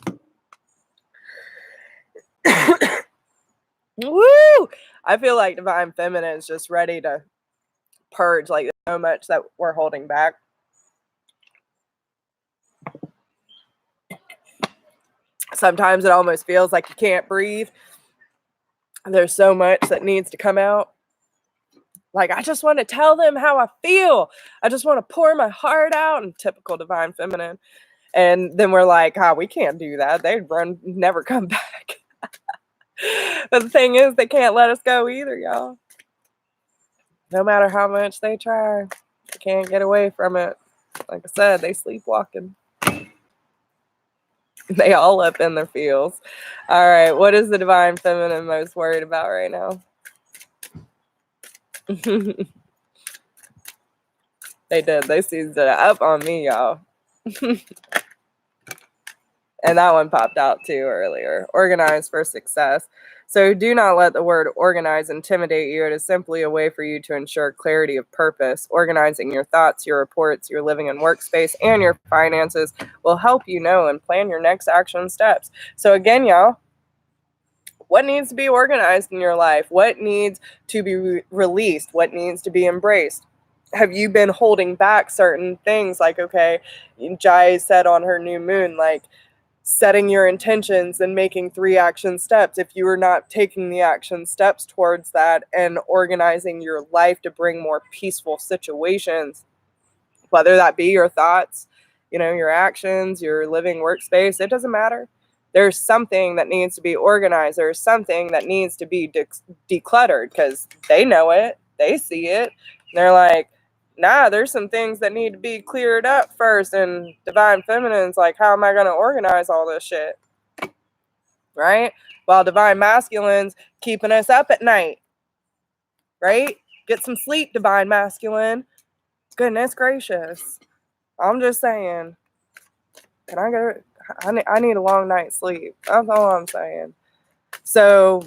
Woo! I feel like divine feminine is just ready to purge, like so much that we're holding back. Sometimes it almost feels like you can't breathe. There's so much that needs to come out. Like, I just want to tell them how I feel. I just want to pour my heart out, in typical divine feminine. And then we're like, we can't do that. They'd never come back. But the thing is, they can't let us go either, y'all. No matter how much they try, they can't get away from it. Like I said, they sleepwalking. They all up in their feels. All right, what is the divine feminine most worried about right now? They did. They seized it up on me, y'all. And that one popped out too earlier. Organize for success. So do not let the word organize intimidate you. It is simply a way for you to ensure clarity of purpose. Organizing your thoughts, your reports, your living and workspace, and your finances will help you know and plan your next action steps. So again, y'all, what needs to be organized in your life? What needs to be released? What needs to be embraced? Have you been holding back certain things? Like, okay, Jai said on her new moon, like, setting your intentions and making 3 action steps. If you are not taking the action steps towards that and organizing your life to bring more peaceful situations, whether that be your thoughts, your actions, your living workspace, it doesn't matter. There's something that needs to be organized. There's something that needs to be decluttered, because they know it. They see it. And they're like, nah, there's some things that need to be cleared up first. And divine feminine's like, how am I going to organize all this shit? Right? While divine masculine's keeping us up at night. Right? Get some sleep, divine masculine. Goodness gracious. I'm just saying. Can I go? I need a long night's sleep. That's all I'm saying. So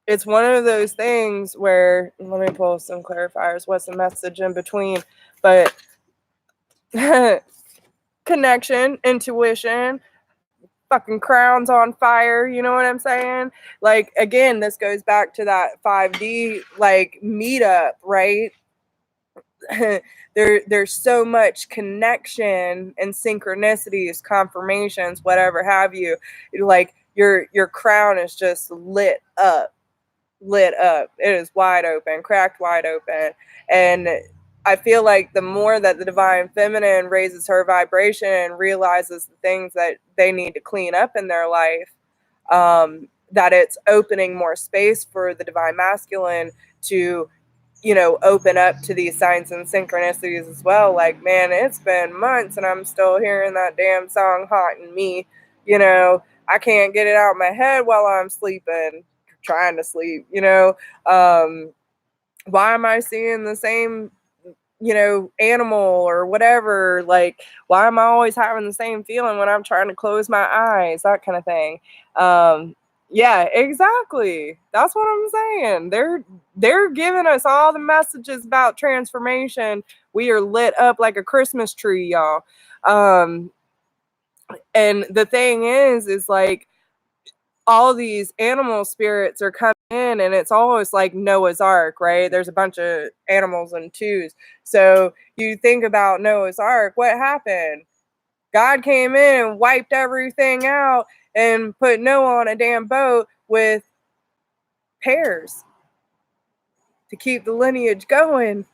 it's one of those things where, let me pull some clarifiers. What's the message in between? But connection, intuition, fucking crowns on fire. You know what I'm saying? Like, again, this goes back to that 5D, like, meetup, right? There's so much connection and synchronicities, confirmations, whatever have you. Like, your crown is just lit up. It is wide open, cracked wide open. And I feel like the more that the divine feminine raises her vibration and realizes the things that they need to clean up in their life, that it's opening more space for the divine masculine to open up to these signs and synchronicities as well. Like, man, it's been months and I'm still hearing that damn song haunting me, I can't get it out of my head while I'm sleeping, trying to sleep, why am I seeing the same, animal or whatever? Like, why am I always having the same feeling when I'm trying to close my eyes? That kind of thing. Yeah, exactly. That's what I'm saying. They're giving us all the messages about transformation. We are lit up like a Christmas tree, y'all. And the thing is like, all these animal spirits are coming in, and it's almost like Noah's Ark, right? There's a bunch of animals and twos. So you think about Noah's Ark, what happened? God came in and wiped everything out and put Noah on a damn boat with pears to keep the lineage going.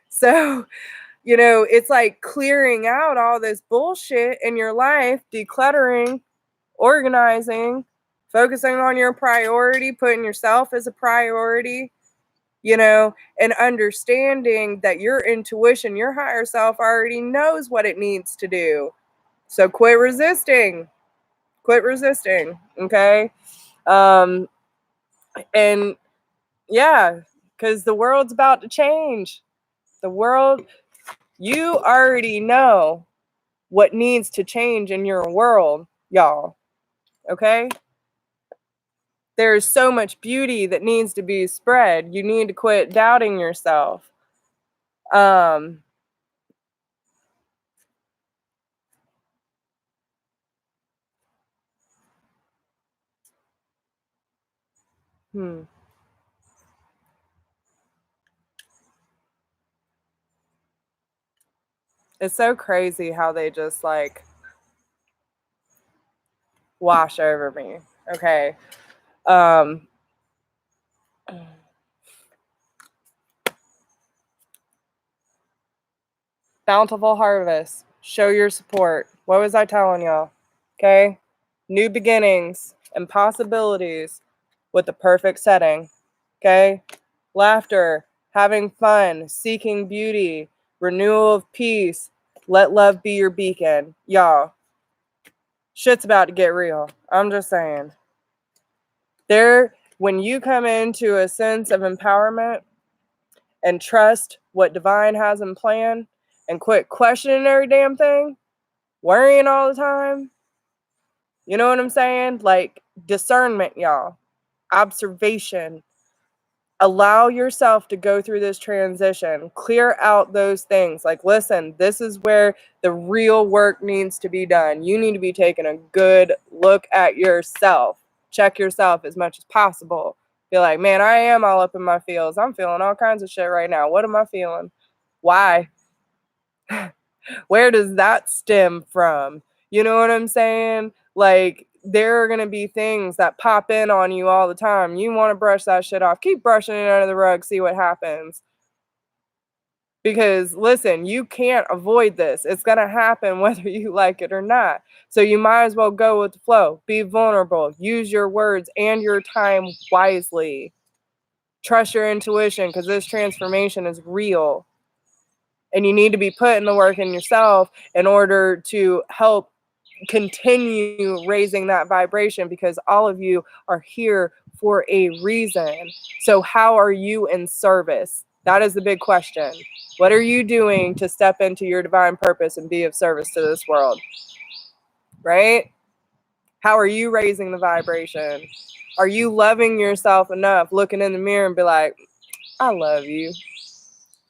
So, it's like clearing out all this bullshit in your life, decluttering, organizing, focusing on your priority, putting yourself as a priority, and understanding that your intuition, your higher self already knows what it needs to do. So quit resisting. Quit resisting. Okay. And yeah, because the world's about to change. The world, you already know what needs to change in your world, y'all. Okay? There's so much beauty that needs to be spread. You need to quit doubting yourself. Um, hmm. It's so crazy how they just like wash over me. Okay. Um, bountiful harvest. Show your support. What was I telling y'all? Okay. New beginnings and possibilities with the perfect setting. Okay. Laughter, having fun, seeking beauty, renewal of peace. Let love be your beacon. Y'all, shit's about to get real. I'm just saying. When you come into a sense of empowerment and trust what divine has in plan and quit questioning every damn thing, worrying all the time, you know what I'm saying? Like discernment, y'all, observation. Allow yourself to go through this transition, clear out those things. Like, listen, this is where the real work needs to be done. You need to be taking a good look at yourself. Check yourself as much as possible. Be like, man, I am all up in my feels. I'm feeling all kinds of shit right now. What am I feeling? Why? Where does that stem from? You know what I'm saying? Like, there are going to be things that pop in on you all the time. You want to brush that shit off. Keep brushing it under the rug, see what happens. Because listen, you can't avoid this. It's going to happen whether you like it or not. So you might as well go with the flow. Be vulnerable. Use your words and your time wisely. Trust your intuition because this transformation is real. And you need to be putting the work in yourself in order to help continue raising that vibration, because all of you are here for a reason. So how are you in service? That is the big question. What are you doing to step into your divine purpose and be of service to this world? Right? How are you raising the vibration? Are you loving yourself enough, looking in the mirror and be like, I love you.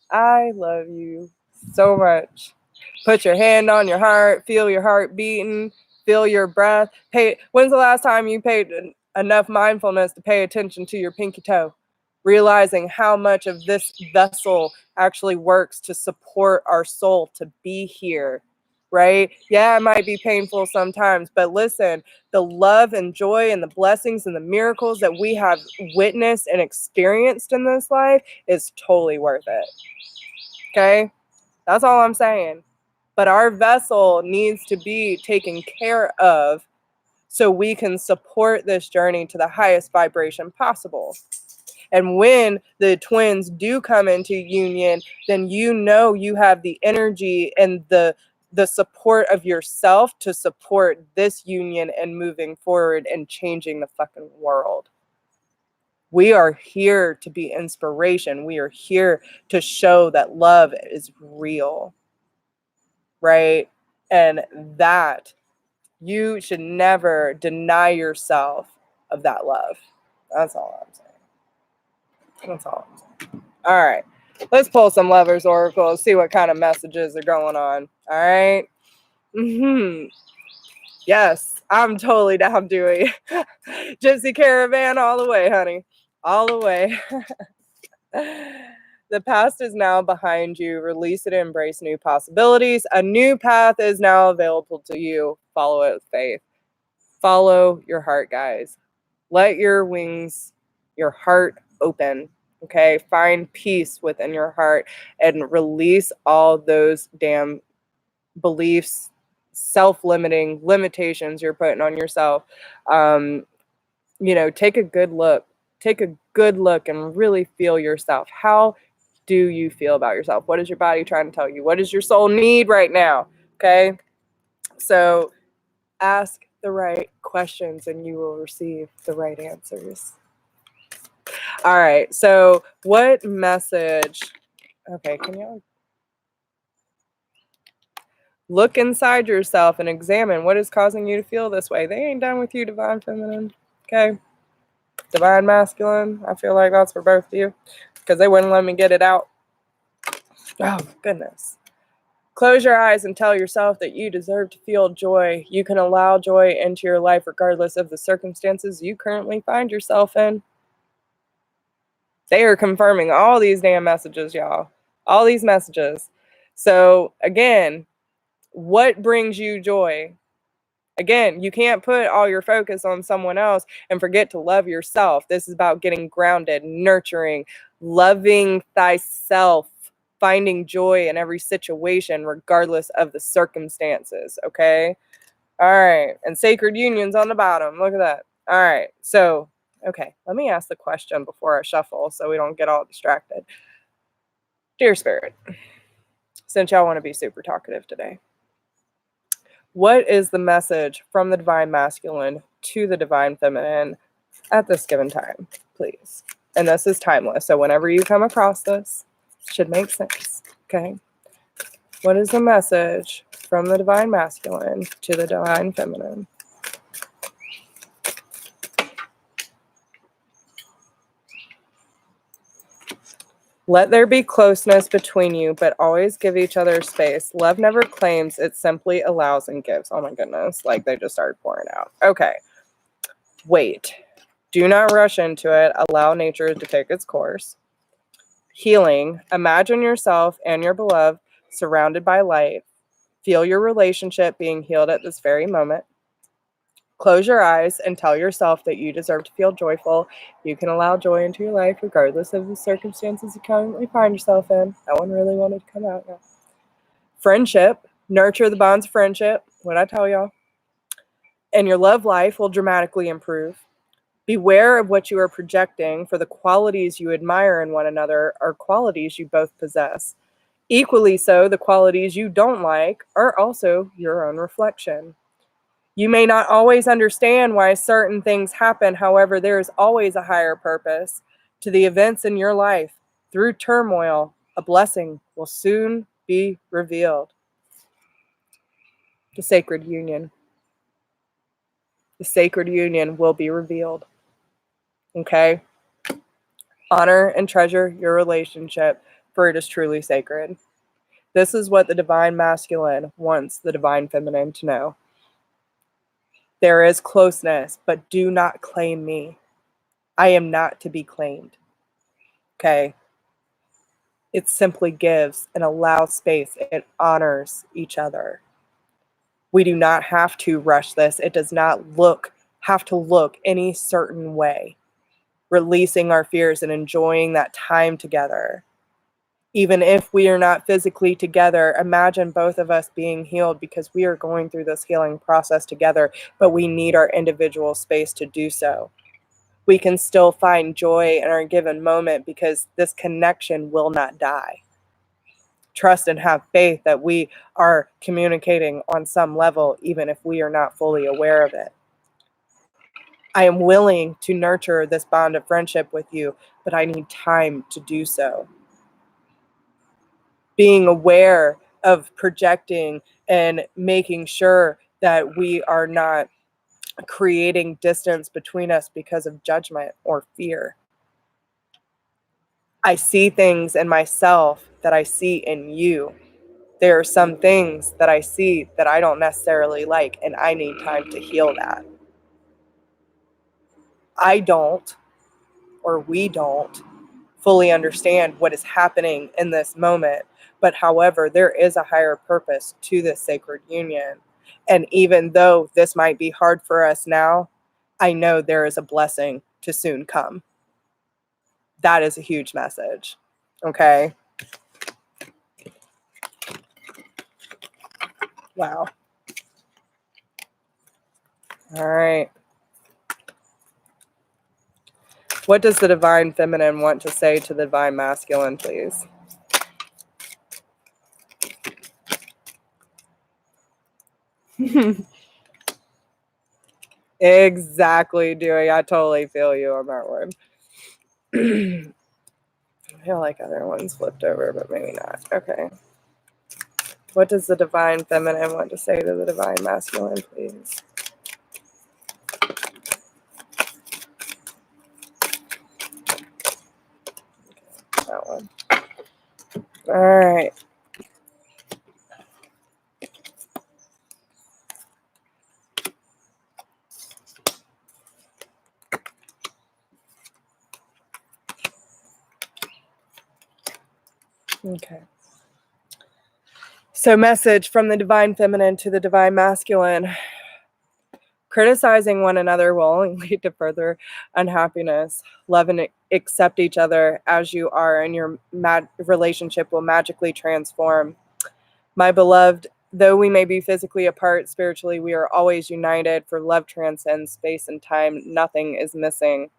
I love you so much. Put your hand on your heart, feel your heart beating, feel your breath. When's the last time you paid enough mindfulness to pay attention to your pinky toe? Realizing how much of this vessel actually works to support our soul to be here, right? Yeah, it might be painful sometimes, but listen, the love and joy and the blessings and the miracles that we have witnessed and experienced in this life is totally worth it. Okay? That's all I'm saying. But our vessel needs to be taken care of so we can support this journey to the highest vibration possible. And when the twins do come into union, then you know you have the energy and the the support of yourself to support this union and moving forward and changing the fucking world. We are here to be inspiration. We are here to show that love is real, right? And that you should never deny yourself of that love. That's all I'm saying. That's all I'm saying. All right. Let's pull some lovers oracles, see what kind of messages are going on. All right. Yes, I'm totally down, Dewey. Gypsy Caravan all the way, honey. All the way. The past is now behind you. Release it and embrace new possibilities. A new path is now available to you. Follow it with faith. Follow your heart, guys. Let your wings, your heart open. Okay? Find peace within your heart and release all those damn beliefs, self-limiting limitations you're putting on yourself. Take a good look. Take a good look and really feel yourself. How do you feel about yourself? What is your body trying to tell you? What does your soul need right now? Okay? So ask the right questions and you will receive the right answers. All right. So what message? Okay, can you look inside yourself and examine what is causing you to feel this way? They ain't done with you, Divine Feminine. Okay? Divine Masculine. I feel like that's for both of you because they wouldn't let me get it out. Oh, goodness. Close your eyes and tell yourself that you deserve to feel joy. You can allow joy into your life regardless of the circumstances you currently find yourself in. They are confirming all these damn messages, y'all. All these messages. So, again, what brings you joy? Again, you can't put all your focus on someone else and forget to love yourself. This is about getting grounded, nurturing, loving thyself, finding joy in every situation, regardless of the circumstances, okay? All right, and sacred unions on the bottom. Look at that. All right, so, okay, let me ask the question before I shuffle so we don't get all distracted. Dear Spirit, since y'all want to be super talkative today, what is the message from the Divine Masculine to the Divine Feminine at this given time, please? And this is timeless, so whenever you come across this, it should make sense, okay? What is the message from the Divine Masculine to the Divine Feminine? Let there be closeness between you, but always give each other space. Love never claims, it simply allows and gives. Oh my goodness, like they just started pouring out. Okay. Wait. Do not rush into it. Allow nature to take its course. Healing. Imagine yourself and your beloved surrounded by light. Feel your relationship being healed at this very moment. Close your eyes and tell yourself that you deserve to feel joyful. You can allow joy into your life regardless of the circumstances you currently find yourself in. That one really wanted to come out now. Friendship. Nurture the bonds of friendship. What'd I tell y'all? And your love life will dramatically improve. Beware of what you are projecting, for the qualities you admire in one another are qualities you both possess. Equally so, the qualities you don't like are also your own reflection. You may not always understand why certain things happen. However, there is always a higher purpose to the events in your life. Through turmoil, a blessing will soon be revealed. The sacred union. The sacred union will be revealed. Okay? Honor and treasure your relationship, for it is truly sacred. This is what the Divine Masculine wants the Divine Feminine to know. There is closeness, but do not claim me. I am not to be claimed. Okay? It simply gives and allows space. It honors each other. We do not have to rush this. It does not have to look any certain way. Releasing our fears and enjoying that time together. Even if we are not physically together, imagine both of us being healed because we are going through this healing process together, but we need our individual space to do so. We can still find joy in our given moment because this connection will not die. trust and have faith that we are communicating on some level, even if we are not fully aware of it. I am willing to nurture this bond of friendship with you, but I need time to do so. Being aware of projecting and making sure that we are not creating distance between us because of judgment or fear. I see things in myself that I see in you. There are some things that I see that I don't necessarily like, and I need time to heal that. I don't, or we don't, fully understand what is happening in this moment. But however, there is a higher purpose to this sacred union. And even though this might be hard for us now, I know there is a blessing to soon come. That is a huge message. Okay. Wow. All right. What does the divine feminine want to say to the divine masculine, please? Exactly, Dewey. I totally feel you on that one. I feel like other ones flipped over, but maybe not. Okay. What does the divine feminine want to say to the divine masculine, please? That one. All right. Okay. So, message from the divine feminine to the divine masculine. Criticizing one another will only lead to further unhappiness. Love and accept each other as you are, and your relationship will magically transform. My beloved, though we may be physically apart, spiritually we are always united, for love transcends space and time. Nothing is missing.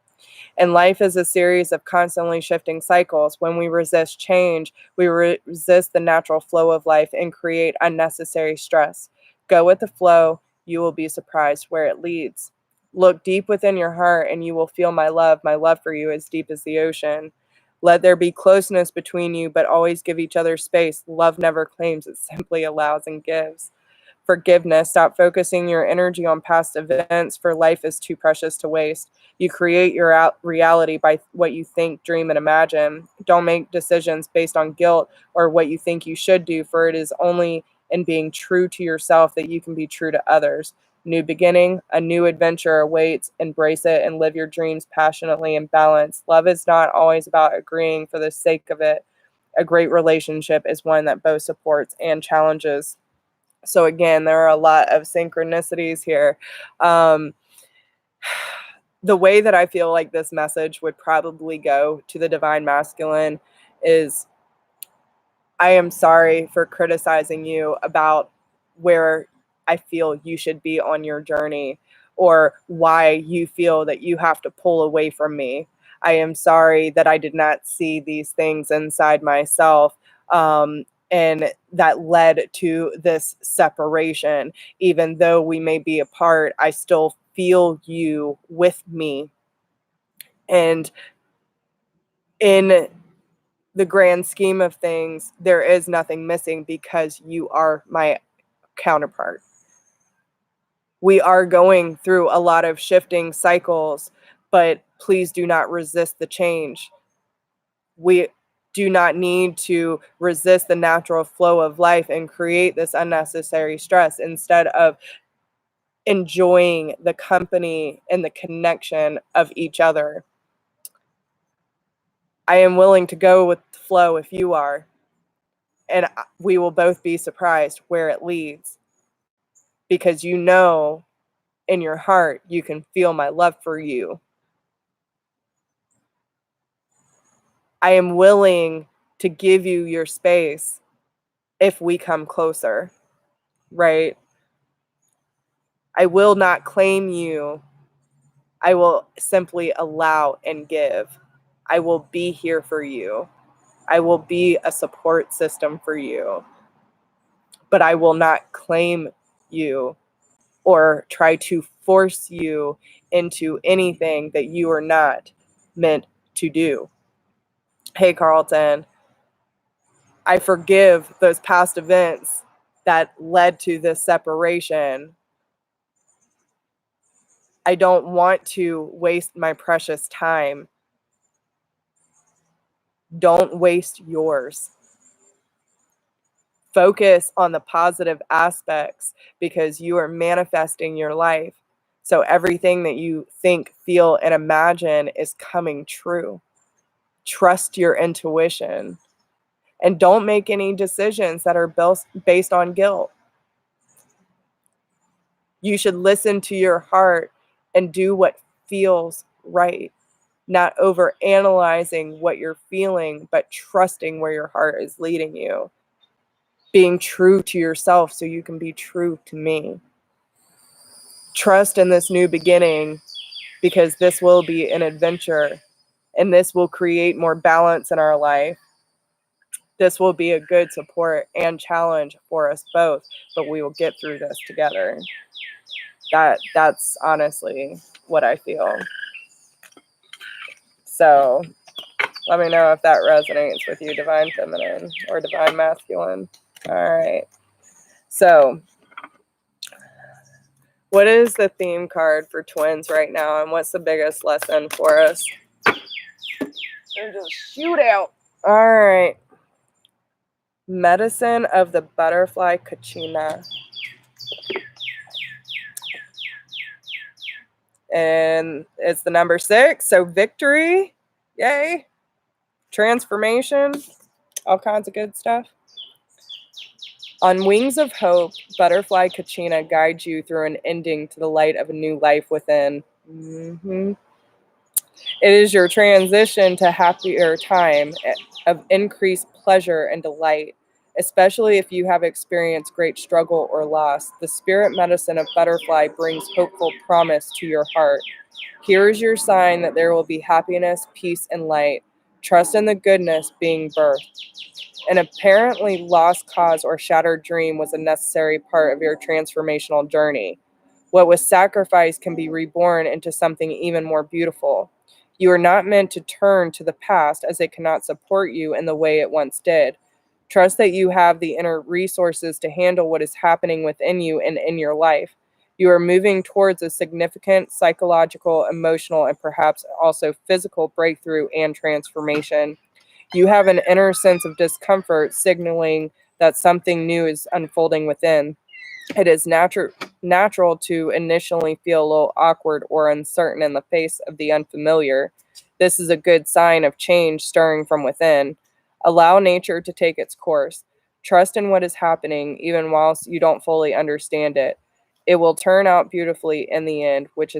And life is a series of constantly shifting cycles. When we resist change, we resist the natural flow of life and create unnecessary stress. Go with the flow. You will be surprised where it leads. Look deep within your heart and you will feel my love. My love for you is deep as the ocean. Let there be closeness between you, but always give each other space. Love never claims, it simply allows and gives. Forgiveness. Stop focusing your energy on past events, for life is too precious to waste. You create your reality by what you think, dream, and imagine. Don't make decisions based on guilt or what you think you should do, for it is only in being true to yourself that you can be true to others. New beginning, a new adventure awaits. Embrace it and live your dreams passionately and balanced. Love is not always about agreeing for the sake of it. A great relationship is one that both supports and challenges. So again, there are a lot of synchronicities here. The way that I feel like this message would probably go to the divine masculine is, I am sorry for criticizing you about where I feel you should be on your journey, or why you feel that you have to pull away from me. I am sorry that I did not see these things inside myself. And that led to this separation. Even though we may be apart, I still feel you with me. And in the grand scheme of things, there is nothing missing because you are my counterpart. We are going through a lot of shifting cycles, but please do not resist the change. We do not need to resist the natural flow of life and create this unnecessary stress, instead of enjoying the company and the connection of each other. I am willing to go with the flow if you are, and we will both be surprised where it leads, because you know in your heart you can feel my love for you. I am willing to give you your space if we come closer, right? I will not claim you. I will simply allow and give. I will be here for you. I will be a support system for you, but I will not claim you or try to force you into anything that you are not meant to do. Hey, Carlton, I forgive those past events that led to this separation. I don't want to waste my precious time. Don't waste yours. Focus on the positive aspects because you are manifesting your life. So everything that you think, feel, and imagine is coming true. Trust your intuition and don't make any decisions that are based on guilt. You should listen to your heart and do what feels right, not over analyzing what you're feeling, but trusting where your heart is leading you. Being true to yourself so you can be true to me. Trust in this new beginning because this will be an adventure and this will create more balance in our life. This will be a good support and challenge for us both, but we will get through this together. That's honestly what I feel. So let me know if that resonates with you, Divine Feminine or Divine Masculine. All right. So what is the theme card for twins right now, and what's the biggest lesson for us? There's a shootout. All right. Medicine of the butterfly kachina. And it's the number 6. So victory. Yay. Transformation. All kinds of good stuff. On wings of hope, butterfly kachina guides you through an ending to the light of a new life within. It is your transition to happier time of increased pleasure and delight, especially if you have experienced great struggle or loss. The spirit medicine of butterfly brings hopeful promise to your heart. Here is your sign that there will be happiness, peace, and light. Trust in the goodness being birthed. An apparently lost cause or shattered dream was a necessary part of your transformational journey. What was sacrificed can be reborn into something even more beautiful. You are not meant to turn to the past as it cannot support you in the way it once did. Trust that you have the inner resources to handle what is happening within you and in your life. You are moving towards a significant psychological, emotional, and perhaps also physical breakthrough and transformation. You have an inner sense of discomfort signaling that something new is unfolding within. It is natural to initially feel a little awkward or uncertain in the face of the unfamiliar. This is a good sign of change stirring from within. Allow nature to take its course. Trust in what is happening, even whilst you don't fully understand it. It will turn out beautifully in the end, which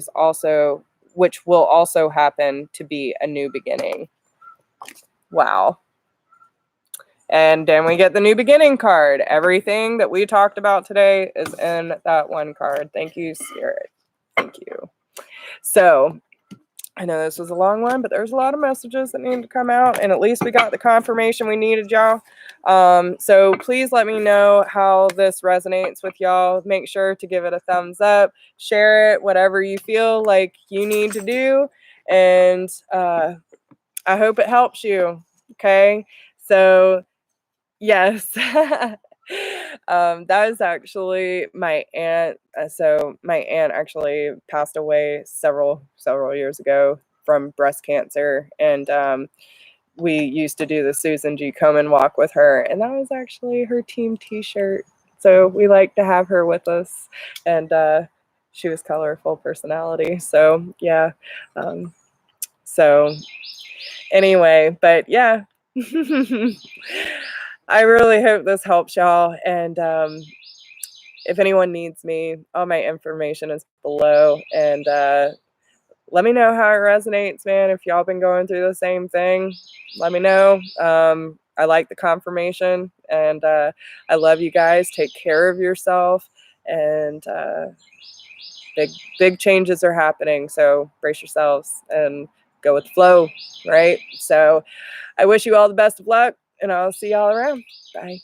will also happen to be a new beginning. Wow. And then we get the new beginning card. Everything that we talked about today is in that one card. Thank you, Spirit. Thank you. So I know this was a long one, but there's a lot of messages that need to come out, and at least we got the confirmation we needed, y'all. So please let me know how this resonates with y'all. Make sure to give it a thumbs up, share it, whatever you feel like you need to do. And I hope it helps you. Okay. So yes. That is actually my aunt. So my aunt actually passed away several years ago from breast cancer, and we used to do the Susan G. Komen walk with her, and that was actually her team T-shirt. So we like to have her with us, and she was colorful personality. So yeah. So anyway, but yeah. I really hope this helps y'all. And if anyone needs me, all my information is below. And let me know how it resonates, man. If y'all been going through the same thing, let me know. I like the confirmation. And I love you guys. Take care of yourself. And big changes are happening. So brace yourselves and go with the flow, right? So I wish you all the best of luck. and I'll see y'all around. Bye.